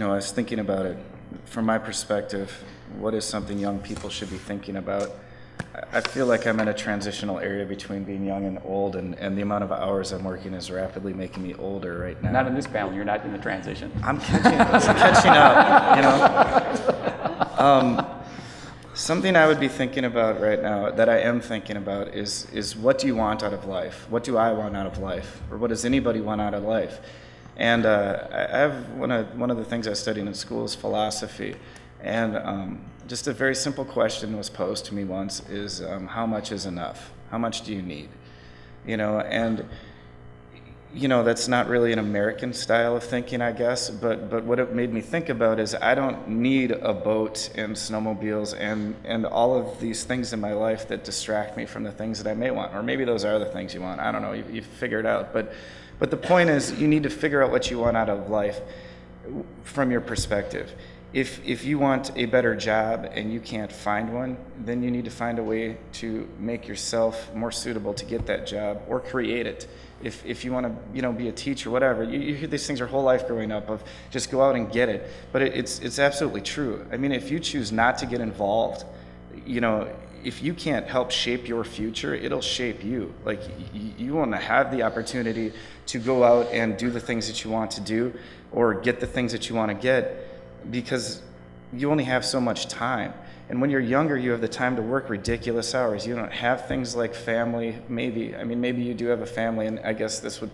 I was thinking about it from my perspective, what is something young people should be thinking about? I feel like I'm in a transitional area between being young and old, and the amount of hours I'm working is rapidly making me older right now. Not in this panel, you're not in the transition. I'm catching up, Something I would be thinking about right now, that I am thinking about, is what do you want out of life? What do I want out of life? Or what does anybody want out of life? And I have one of the things I studied in school is philosophy. And just a very simple question was posed to me once is, how much is enough? How much do you need? That's not really an American style of thinking, I guess, but what it made me think about is I don't need a boat and snowmobiles and all of these things in my life that distract me from the things that I may want. Or maybe those are the things you want. I don't know. You figure it out. But the point is you need to figure out what you want out of life from your perspective. If you want a better job and you can't find one, then you need to find a way to make yourself more suitable to get that job or create it. If you want to, be a teacher, whatever, you hear these things your whole life growing up of just go out and get it. But it's absolutely true. I mean, if you choose not to get involved, if you can't help shape your future, it'll shape you. Like you want to have the opportunity to go out and do the things that you want to do or get the things that you want to get, because you only have so much time. And when you're younger, you have the time to work ridiculous hours. You don't have things like family, maybe. I mean, maybe you do have a family, and I guess this would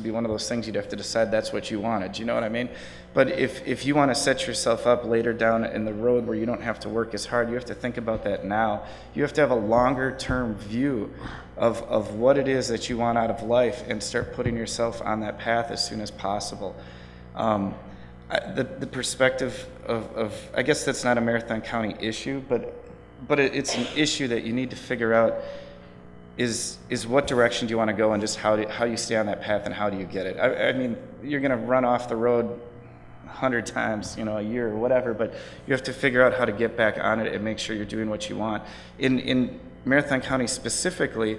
be one of those things you'd have to decide that's what you wanted. Do you know what I mean? But if you want to set yourself up later down in the road where you don't have to work as hard, you have to think about that now. You have to have a longer-term view of what it is that you want out of life and start putting yourself on that path as soon as possible. The perspective of I guess that's not a Marathon County issue, but it's an issue that you need to figure out is what direction do you want to go and just how do you stay on that path and how do you get it? I mean, you're going to run off the road 100 times, a year or whatever, but you have to figure out how to get back on it and make sure you're doing what you want. In Marathon County specifically,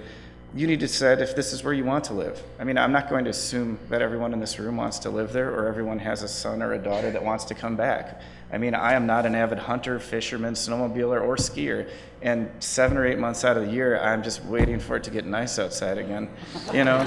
you need to decide if this is where you want to live. I mean, I'm not going to assume that everyone in this room wants to live there or everyone has a son or a daughter that wants to come back. I mean, I am not an avid hunter, fisherman, snowmobiler, or skier. And 7 or 8 months out of the year, I'm just waiting for it to get nice outside again, you know?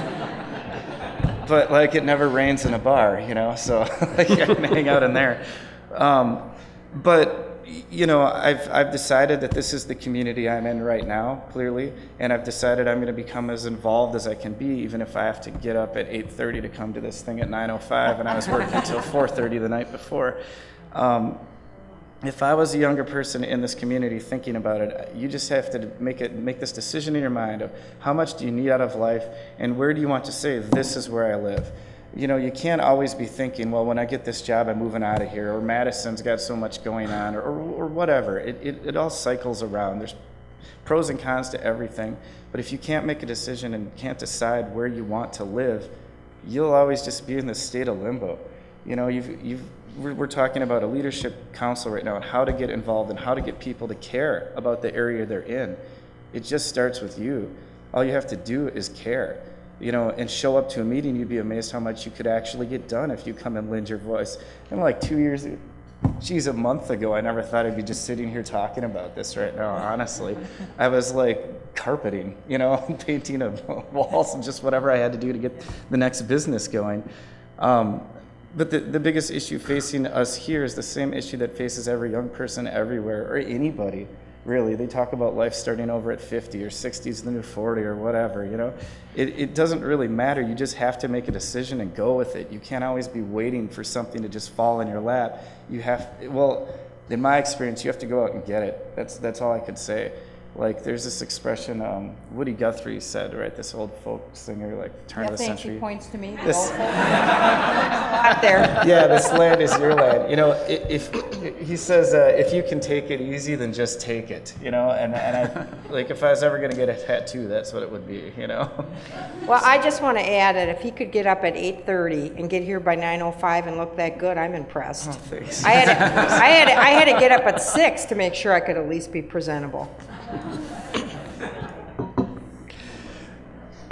But like, it never rains in a bar, you know? So like, I can hang out in there. But you know, I've decided that this is the community I'm in right now, clearly, and I've decided I'm going to become as involved as I can be, even if I have to get up at 8:30 to come to this thing at 9:05, and I was working until 4:30 the night before. If I was a younger person in this community thinking about it, you just have to make this decision in your mind of how much do you need out of life, and where do you want to say, this is where I live. You know, you can't always be thinking, well, when I get this job, I'm moving out of here, or Madison's got so much going on, or whatever. It all cycles around. There's pros and cons to everything. But if you can't make a decision and can't decide where you want to live, you'll always just be in this state of limbo. You know, we're talking about a leadership council right now and how to get involved and how to get people to care about the area they're in. It just starts with you. All you have to do is care. You know, and show up to a meeting, you'd be amazed how much you could actually get done if you come and lend your voice. And like a month ago, I never thought I'd be just sitting here talking about this right now, honestly. I was like carpeting, you know, painting of walls and just whatever I had to do to get the next business going. But the biggest issue facing us here is the same issue that faces every young person everywhere, or anybody. Really, they talk about life starting over at 50 or 60 is the new 40 or whatever, you know. It doesn't really matter. You just have to make a decision and go with it. You can't always be waiting for something to just fall in your lap. In my experience, you have to go out and get it. That's all I could say. Like, there's this expression, Woody Guthrie said, right, this old folk singer, like, turn of the century. She points to me. This, Out there. yeah, this land is your land. You know, if he says, if you can take it easy, then just take it. You know, and I, like, if I was ever going to get a tattoo, that's what it would be. You know. Well, I just want to add that if he could get up at 8:30 and get here by 9:05 and look that good, I'm impressed. Oh, thanks. I had to get up at 6 to make sure I could at least be presentable.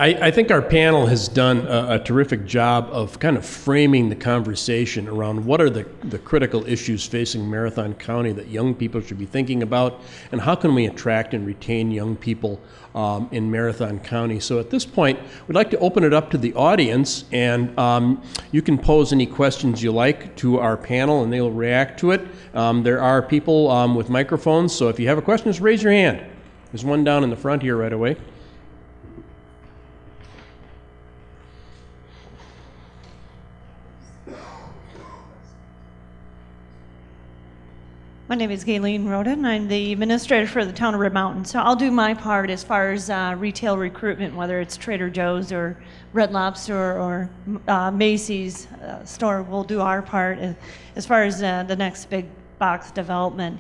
I think our panel has done a terrific job of kind of framing the conversation around what are the critical issues facing Marathon County that young people should be thinking about, and how can we attract and retain young people in Marathon County. So at this point, we'd like to open it up to the audience, and you can pose any questions you like to our panel, and they'll react to it. There are people with microphones, so if you have a question, just raise your hand. There's one down in the front here right away. My name is Gayleen Roden. I'm the administrator for the town of Red Mountain. So I'll do my part as far as retail recruitment, whether it's Trader Joe's or Red Lobster or Macy's store. We'll do our part as far as the next big box development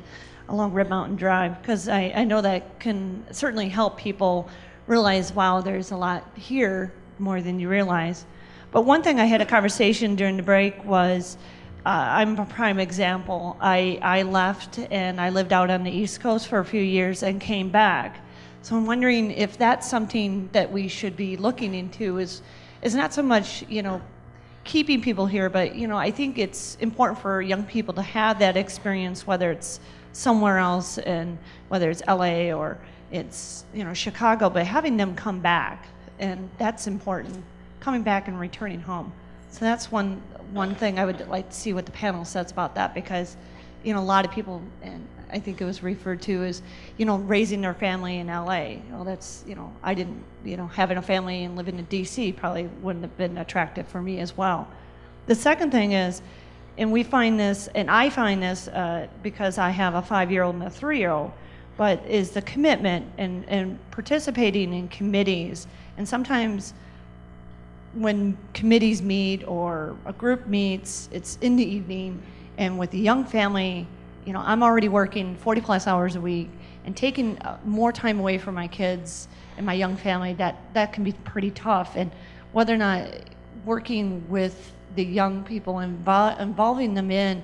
along Red Mountain Drive, because I know that can certainly help people realize, wow, there's a lot here, more than you realize. But one thing I had a conversation during the break was, I'm a prime example. I left and I lived out on the East Coast for a few years and came back. So I'm wondering if that's something that we should be looking into, is not so much, you know, keeping people here, but, you know, I think it's important for young people to have that experience, whether it's somewhere else, and whether it's LA or it's, you know, Chicago, but having them come back, and that's important, coming back and returning home. So that's one thing I would like to see what the panel says about that, because, you know, a lot of people, and I think it was referred to as, you know, raising their family in LA. Well, that's, you know, I didn't, you know, having a family and living in DC probably wouldn't have been attractive for me as well. The second thing is, and we find this, and I find this because I have a 5-year-old and a 3-year-old, but is the commitment and participating in committees. And sometimes when committees meet or a group meets, it's in the evening, and with the young family, you know, I'm already working 40 plus hours a week, and taking more time away from my kids and my young family, that can be pretty tough. And whether or not working with the young people, involving them in,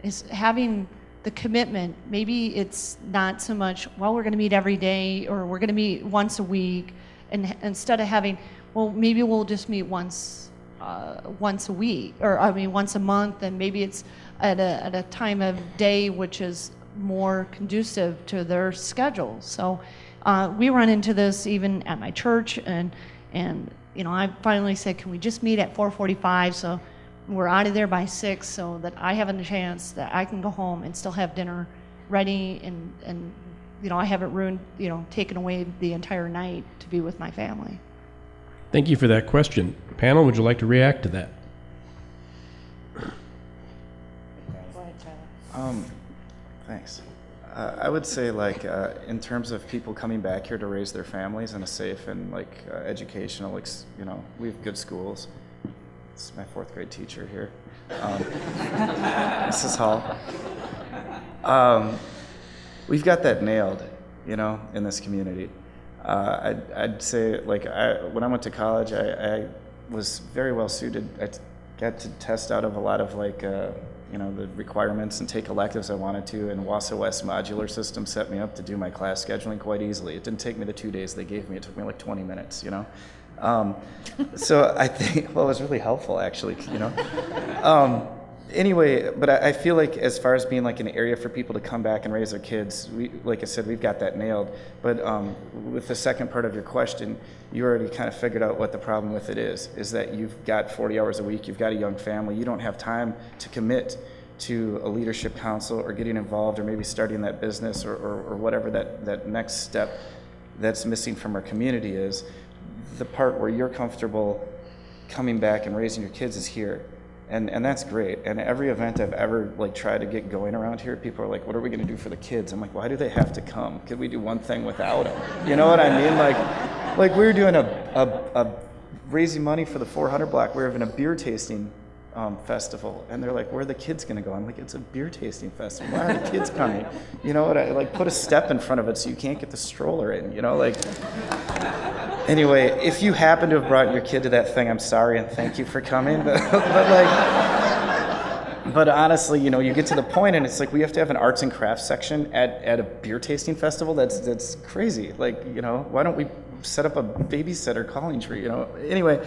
is having the commitment. Maybe it's not so much, well, we're going to meet every day, or we're going to meet once a week. and instead of having, well, maybe we'll just meet once a week, or I mean once a month, and maybe it's at a time of day which is more conducive to their schedule. So we run into this even at my church, and you know, I finally said, can we just meet at 4:45 so we're out of there by 6, so that I have a chance that I can go home and still have dinner ready, and you know, I haven't ruined, you know, taken away the entire night to be with my family. Thank you for that question. Panel, would you like to react to that? Thanks. I would say, like, in terms of people coming back here to raise their families in a safe and, like, educational, you know, we have good schools. This is my 4th grade teacher here, Mrs. Hall. We've got that nailed, you know, in this community. I'd say, like, when I went to college, I was very well suited. I got to test out of a lot of, like, you know, the requirements and take electives I wanted to, and Wausau West modular system set me up to do my class scheduling quite easily. It didn't take me the 2 days they gave me. It took me like 20 minutes, you know. So I think, well, it was really helpful, actually, you know. Anyway, but I feel like as far as being like an area for people to come back and raise their kids, like I said, we've got that nailed. But with the second part of your question, you already kind of figured out what the problem with it is that you've got 40 hours a week, you've got a young family, you don't have time to commit to a leadership council or getting involved or maybe starting that business or whatever that next step that's missing from our community is. The part where you're comfortable coming back and raising your kids is here. And that's great. And every event I've ever like tried to get going around here, people are like, what are we going to do for the kids? I'm like, why do they have to come? Could we do one thing without them? You know what I mean? Like we were doing a raising money for the 400 block. We were having a beer tasting festival, and they're like, where are the kids going to go? I'm like, it's a beer tasting festival. Why are the kids coming? You know what? I like put a step in front of it so you can't get the stroller in. You know, like. Anyway, if you happen to have brought your kid to that thing, I'm sorry and thank you for coming. But honestly, you know, you get to the point and it's like we have to have an arts and crafts section at a beer tasting festival. That's crazy. Like, you know, why don't we set up a babysitter calling tree? You know. Anyway,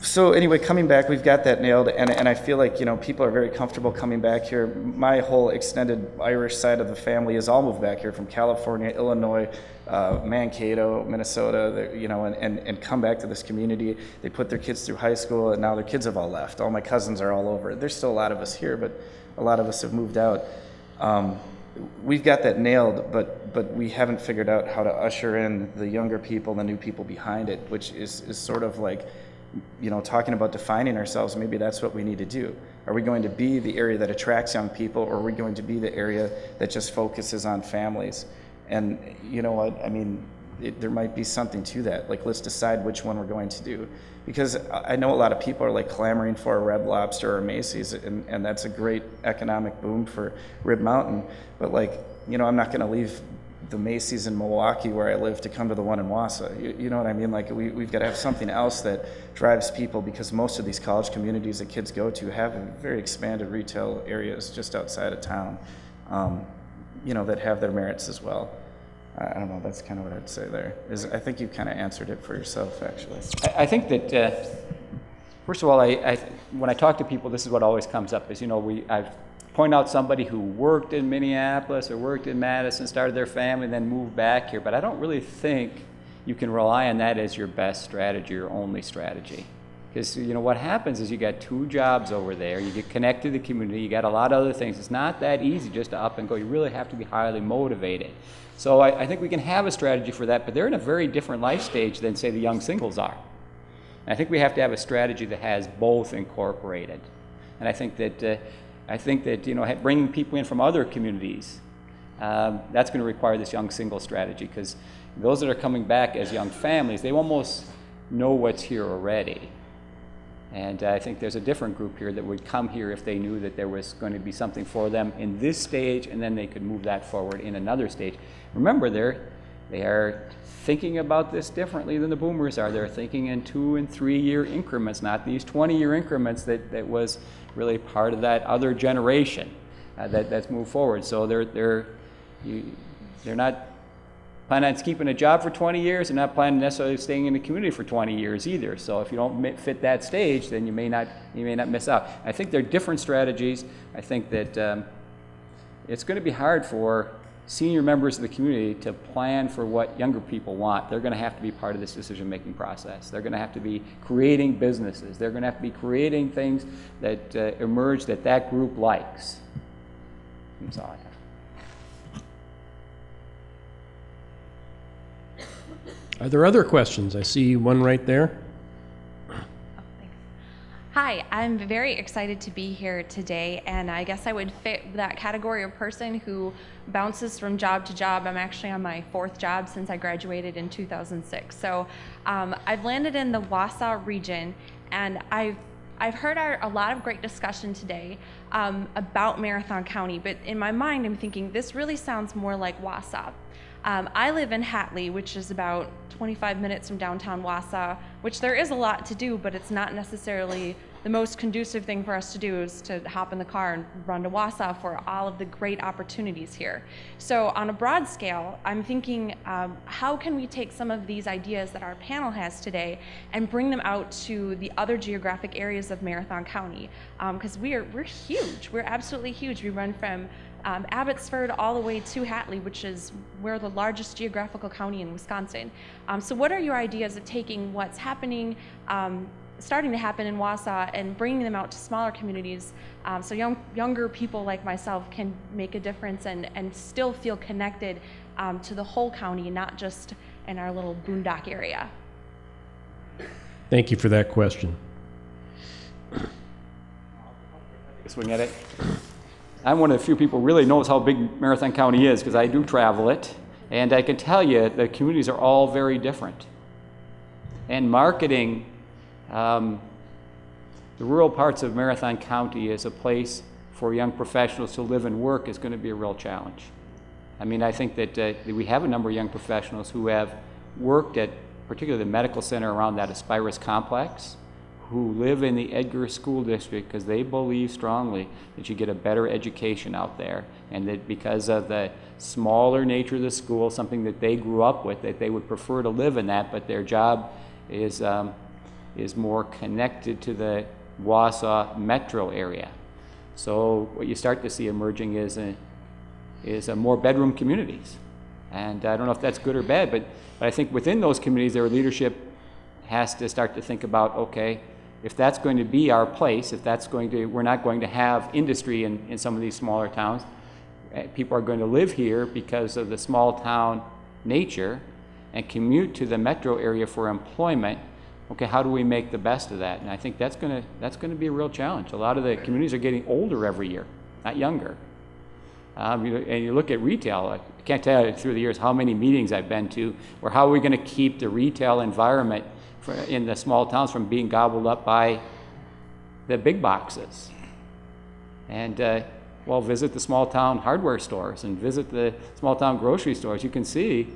so anyway, coming back, we've got that nailed, and I feel like, you know, people are very comfortable coming back here. My whole extended Irish side of the family is all moved back here from California, Illinois, Mankato, Minnesota, you know, and come back to this community. They put their kids through high school, and now their kids have all left. All my cousins are all over. There's still a lot of us here, but a lot of us have moved out. We've got that nailed, but we haven't figured out how to usher in the younger people, the new people behind it, which is sort of like, you know, talking about defining ourselves. Maybe that's what we need to do. Are we going to be the area that attracts young people, or are we going to be the area that just focuses on families? And you know what, I mean, there might be something to that. Like, let's decide which one we're going to do. Because I know a lot of people are like clamoring for a Red Lobster or Macy's, and that's a great economic boom for Rib Mountain. But like, you know, I'm not gonna leave the Macy's in Milwaukee where I live to come to the one in Wausau. You know what I mean? Like, we've got to have something else that drives people, because most of these college communities that kids go to have very expanded retail areas just outside of town, you know, that have their merits as well. I don't know, that's kind of what I'd say there. I think you've kind of answered it for yourself, actually. I think that, first of all, when I talk to people, this is what always comes up is, you know, I point out somebody who worked in Minneapolis or worked in Madison, started their family, and then moved back here. But I don't really think you can rely on that as your best strategy or only strategy. Because, you know, what happens is you got 2 jobs over there, you get connected to the community, you got a lot of other things. It's not that easy just to up and go. You really have to be highly motivated. So I think we can have a strategy for that, but they're in a very different life stage than, say, the young singles are. And I think we have to have a strategy that has both incorporated. And I think that, you know, bringing people in from other communities, that's going to require this young single strategy, because those that are coming back as young families, they almost know what's here already. And I think there's a different group here that would come here if they knew that there was going to be something for them in this stage, and then they could move that forward in another stage. Remember, they are thinking about this differently than the boomers are. They're thinking in 2 and 3 year increments, not these 20-year increments that was really part of that other generation that's moved forward. So they're not plan on keeping a job for 20 years and not planning necessarily staying in the community for 20 years either. So if you don't fit that stage, then you may not miss out. I think there are different strategies. I think that it's going to be hard for senior members of the community to plan for what younger people want. They're going to have to be part of this decision-making process. They're going to have to be creating businesses. They're going to have to be creating things that emerge that group likes. That's all I have. Are there other questions? I see one right there. Hi, I'm very excited to be here today, and I guess I would fit that category of person who bounces from job to job. I'm actually on my 4th job since I graduated in 2006. So I've landed in the Wausau region, and I've heard a lot of great discussion today about Marathon County, but in my mind I'm thinking this really sounds more like Wausau. I live in Hatley, which is about 25 minutes from downtown Wausau, which there is a lot to do, but it's not necessarily the most conducive thing for us to do is to hop in the car and run to Wausau for all of the great opportunities here. So on a broad scale, I'm thinking, how can we take some of these ideas that our panel has today and bring them out to the other geographic areas of Marathon County? Because we're huge. We're absolutely huge. We run from Abbotsford all the way to Hatley, which is we're the largest geographical county in Wisconsin. So what are your ideas of taking what's happening, starting to happen in Wausau and bringing them out to smaller communities so younger people like myself can make a difference and still feel connected to the whole county, not just in our little boondock area? Thank you for that question. Swing at it. I'm one of the few people who really knows how big Marathon County is because I do travel it, and I can tell you the communities are all very different. And marketing the rural parts of Marathon County as a place for young professionals to live and work is going to be a real challenge. I mean, I think that we have a number of young professionals who have worked at particularly the medical center around that Aspirus complex, who live in the Edgar School District because they believe strongly that you get a better education out there, and that because of the smaller nature of the school, something that they grew up with, that they would prefer to live in that, but their job is more connected to the Wausau metro area. So what you start to see emerging is more bedroom communities. And I don't know if that's good or bad, but I think within those communities, their leadership has to start to think about, okay, if that's going to be our place, if that's going to, we're not going to have industry in some of these smaller towns, people are going to live here because of the small town nature and commute to the metro area for employment. Okay, how do we make the best of that? And I think that's going to be a real challenge. A lot of the communities are getting older every year, not younger. And you look at retail, I can't tell you through the years how many meetings I've been to, or how are we going to keep the retail environment in the small towns from being gobbled up by the big boxes. And well, visit the small town hardware stores and visit the small town grocery stores. You can see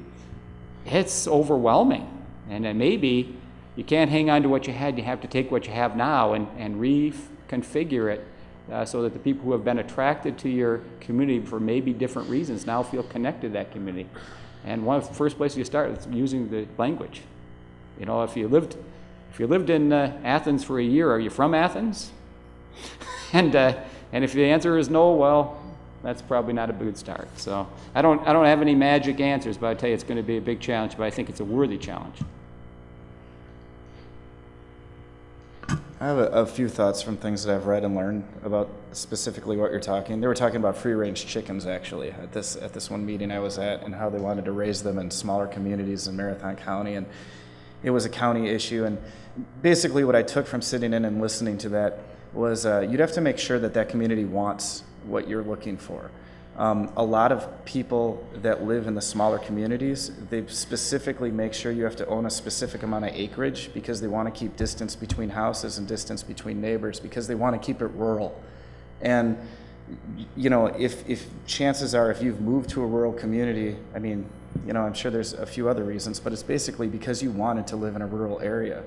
it's overwhelming. And then maybe you can't hang on to what you had. You have to take what you have now and reconfigure it so that the people who have been attracted to your community for maybe different reasons now feel connected to that community. And one of the first places you start is using the language. You know, if you lived in Athens for a year, are you from Athens? and if the answer is no, well, that's probably not a good start. So I don't have any magic answers, but I tell you it's going to be a big challenge. But I think it's a worthy challenge. I have a few thoughts from things that I've read and learned about specifically what you're talking. They were talking about free-range chickens actually at this one meeting I was at, and how they wanted to raise them in smaller communities in Marathon County, and it was a county issue. And basically what I took from sitting in and listening to that was you'd have to make sure that that community wants what you're looking for. A lot of people that live in the smaller communities, they specifically make sure you have to own a specific amount of acreage because they want to keep distance between houses and distance between neighbors because they want to keep it rural. And you know, if chances are, if you've moved to a rural community, I mean, you know, I'm sure there's a few other reasons, but it's basically because you wanted to live in a rural area.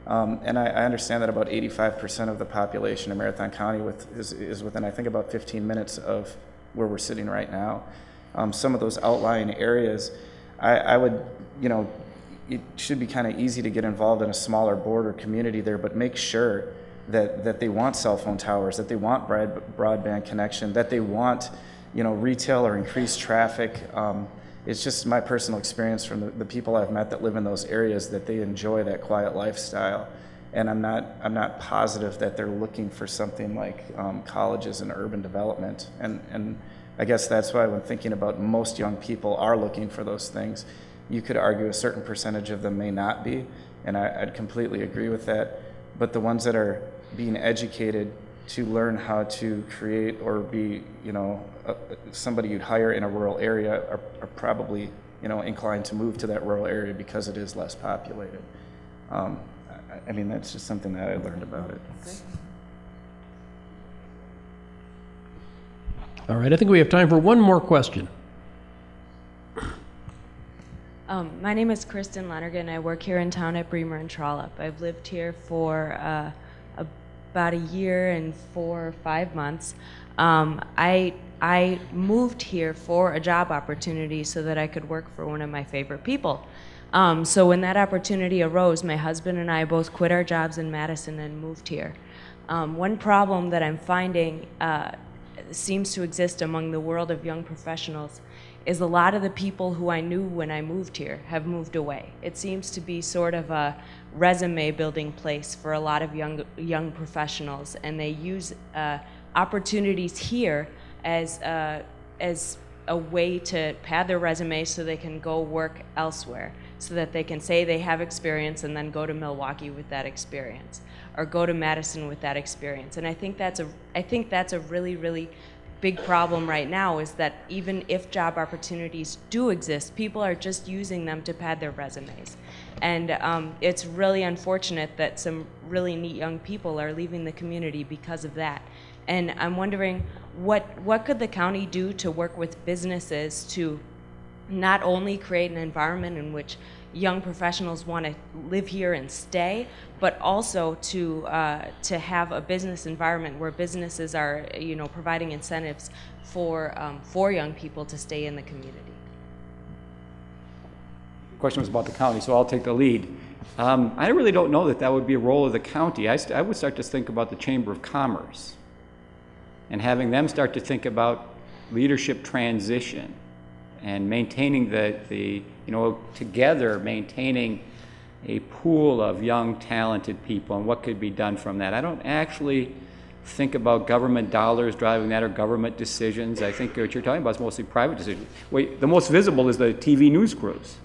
And I understand that about 85% of the population in Marathon County is within, I think, about 15 minutes of where we're sitting right now. Some of those outlying areas, I would, you know, it should be kind of easy to get involved in a smaller board or community there, but make sure that they want cell phone towers, that they want broadband connection, that they want, you know, retail or increased traffic. It's just my personal experience from the people I've met that live in those areas that they enjoy that quiet lifestyle. And I'm not positive that they're looking for something like colleges and urban development. And I guess that's why when thinking about most young people are looking for those things, you could argue a certain percentage of them may not be, and I'd completely agree with that. But the ones that are being educated to learn how to create or be, you know, somebody you'd hire in a rural area are probably, you know, inclined to move to that rural area because it is less populated. I mean, that's just something that I learned about it. All right, I think we have time for one more question. My name is Kristen Lonergan. I work here in town at Bremer and Trollope. I've lived here for about a year and 4 or 5 months. I moved here for a job opportunity so that I could work for one of my favorite people. So when that opportunity arose, my husband and I both quit our jobs in Madison and moved here. One problem that I'm finding seems to exist among the world of young professionals is a lot of the people who I knew when I moved here have moved away. It seems to be sort of a resume building place for a lot of young professionals, and they use opportunities here as a way to pad their resume so they can go work elsewhere, so that they can say they have experience and then go to Milwaukee with that experience, or go to Madison with that experience. And I think that's a really, really big problem right now, is that even if job opportunities do exist, people are just using them to pad their resumes. And it's really unfortunate that some really neat young people are leaving the community because of that. And I'm wondering, what could the county do to work with businesses to not only create an environment in which young professionals want to live here and stay, but also to have a business environment where businesses are, you know, providing incentives for young people to stay in the community. The question was about the county, so I'll take the lead. I really don't know that would be a role of the county. I would start to think about the Chamber of Commerce and having them start to think about leadership transition and maintaining together maintaining a pool of young, talented people and what could be done from that. I don't actually think about government dollars driving that or government decisions. I think what you're talking about is mostly private decisions. The most visible is the TV news crews.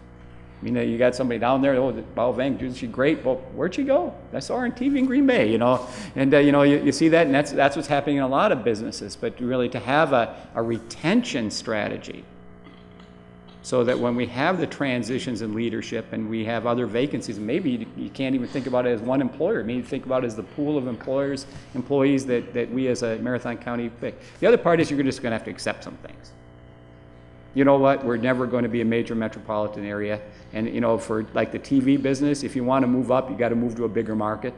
I mean, you got somebody down there, Bao Vang, isn't she great? Well, where'd she go? I saw her on TV in Green Bay, you know. And, you see that, and that's what's happening in a lot of businesses. But really to have a retention strategy so that when we have the transitions in leadership and we have other vacancies, maybe you can't even think about it as one employer. Maybe think about it as the pool of employees that we as a Marathon County pick. The other part is you're just going to have to accept some things. You know what, we're never going to be a major metropolitan area. And, you know, for like the TV business, if you want to move up, you got to move to a bigger market.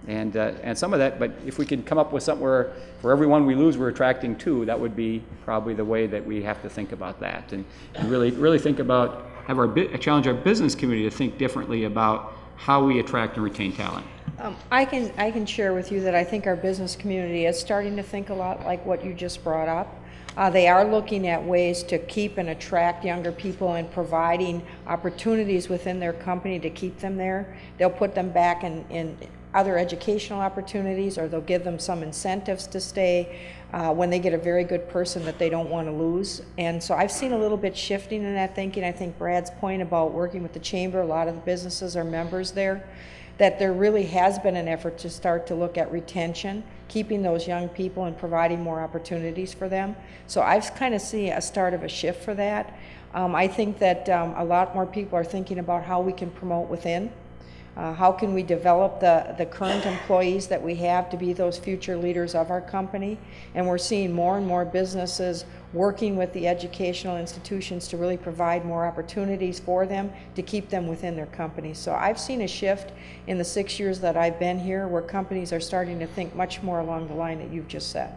And some of that, but if we could come up with something where for every one we lose, we're attracting 2, that would be probably the way that we have to think about that. And really think about, challenge our business community to think differently about how we attract and retain talent. I can share with you that I think our business community is starting to think a lot like what you just brought up. They are looking at ways to keep and attract younger people and providing opportunities within their company to keep them there. They'll put them back in other educational opportunities, or they'll give them some incentives to stay when they get a very good person that they don't want to lose. And so I've seen a little bit shifting in that thinking. I think Brad's point about working with the chamber, a lot of the businesses are members there, that there really has been an effort to start to look at retention, keeping those young people and providing more opportunities for them. So I've kind of seen a start of a shift for that. I think that a lot more people are thinking about how we can promote within. How can we develop the current employees that we have to be those future leaders of our company? And we're seeing more and more businesses working with the educational institutions to really provide more opportunities for them to keep them within their companies. So I've seen a shift in the 6 years that I've been here where companies are starting to think much more along the line that you've just said.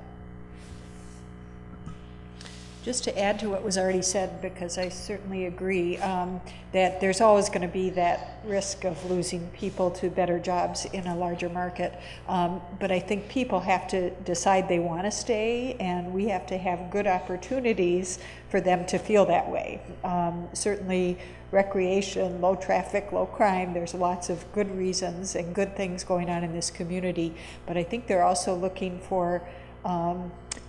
Just to add to what was already said, because I certainly agree that there's always going to be that risk of losing people to better jobs in a larger market. But I think people have to decide they want to stay, and we have to have good opportunities for them to feel that way. Certainly recreation, low traffic, low crime, there's lots of good reasons and good things going on in this community. But I think they're also looking for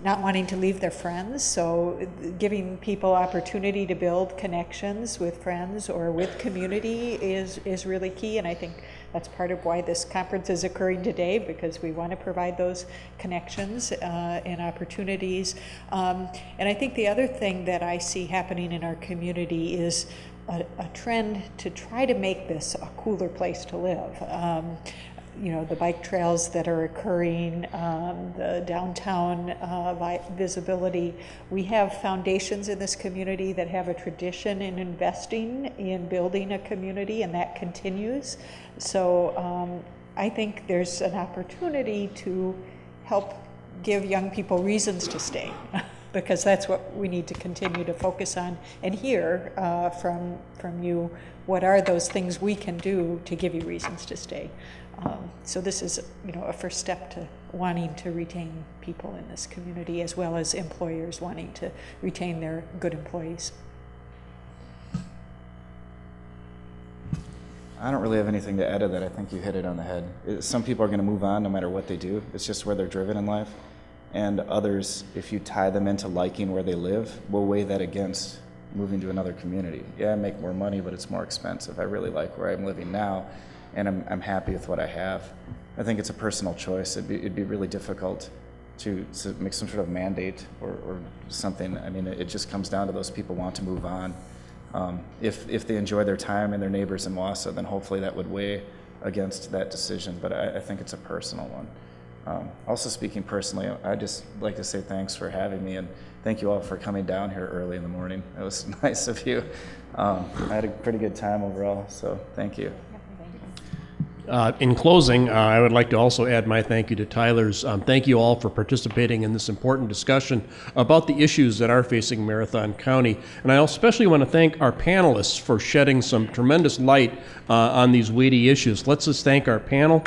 not wanting to leave their friends, so giving people opportunity to build connections with friends or with community is really key, and I think that's part of why this conference is occurring today, because we want to provide those connections and opportunities. And I think the other thing that I see happening in our community is a trend to try to make this a cooler place to live. You know, the bike trails that are occurring, the downtown visibility. We have foundations in this community that have a tradition in investing in building a community, and that continues. So I think there's an opportunity to help give young people reasons to stay, because that's what we need to continue to focus on and hear from you. What are those things we can do to give you reasons to stay? So this is, you know, a first step to wanting to retain people in this community, as well as employers wanting to retain their good employees. I don't really have anything to add to that. I think you hit it on the head. Some people are going to move on no matter what they do. It's just where they're driven in life. And others, if you tie them into liking where they live, will weigh that against moving to another community. Yeah, I make more money, but it's more expensive. I really like where I'm living now, and I'm happy with what I have. I think it's a personal choice. It'd be really difficult to make some sort of mandate or something. I mean, it just comes down to those people want to move on. If they enjoy their time and their neighbors in Wausau, then hopefully that would weigh against that decision, but I think it's a personal one. Also speaking personally, I'd just like to say thanks for having me, and thank you all for coming down here early in the morning. It was nice of you. I had a pretty good time overall, so thank you. In closing, I would like to also add my thank you to Tyler's. Thank you all for participating in this important discussion about the issues that are facing Marathon County. And I especially want to thank our panelists for shedding some tremendous light on these weighty issues. Let's just thank our panel.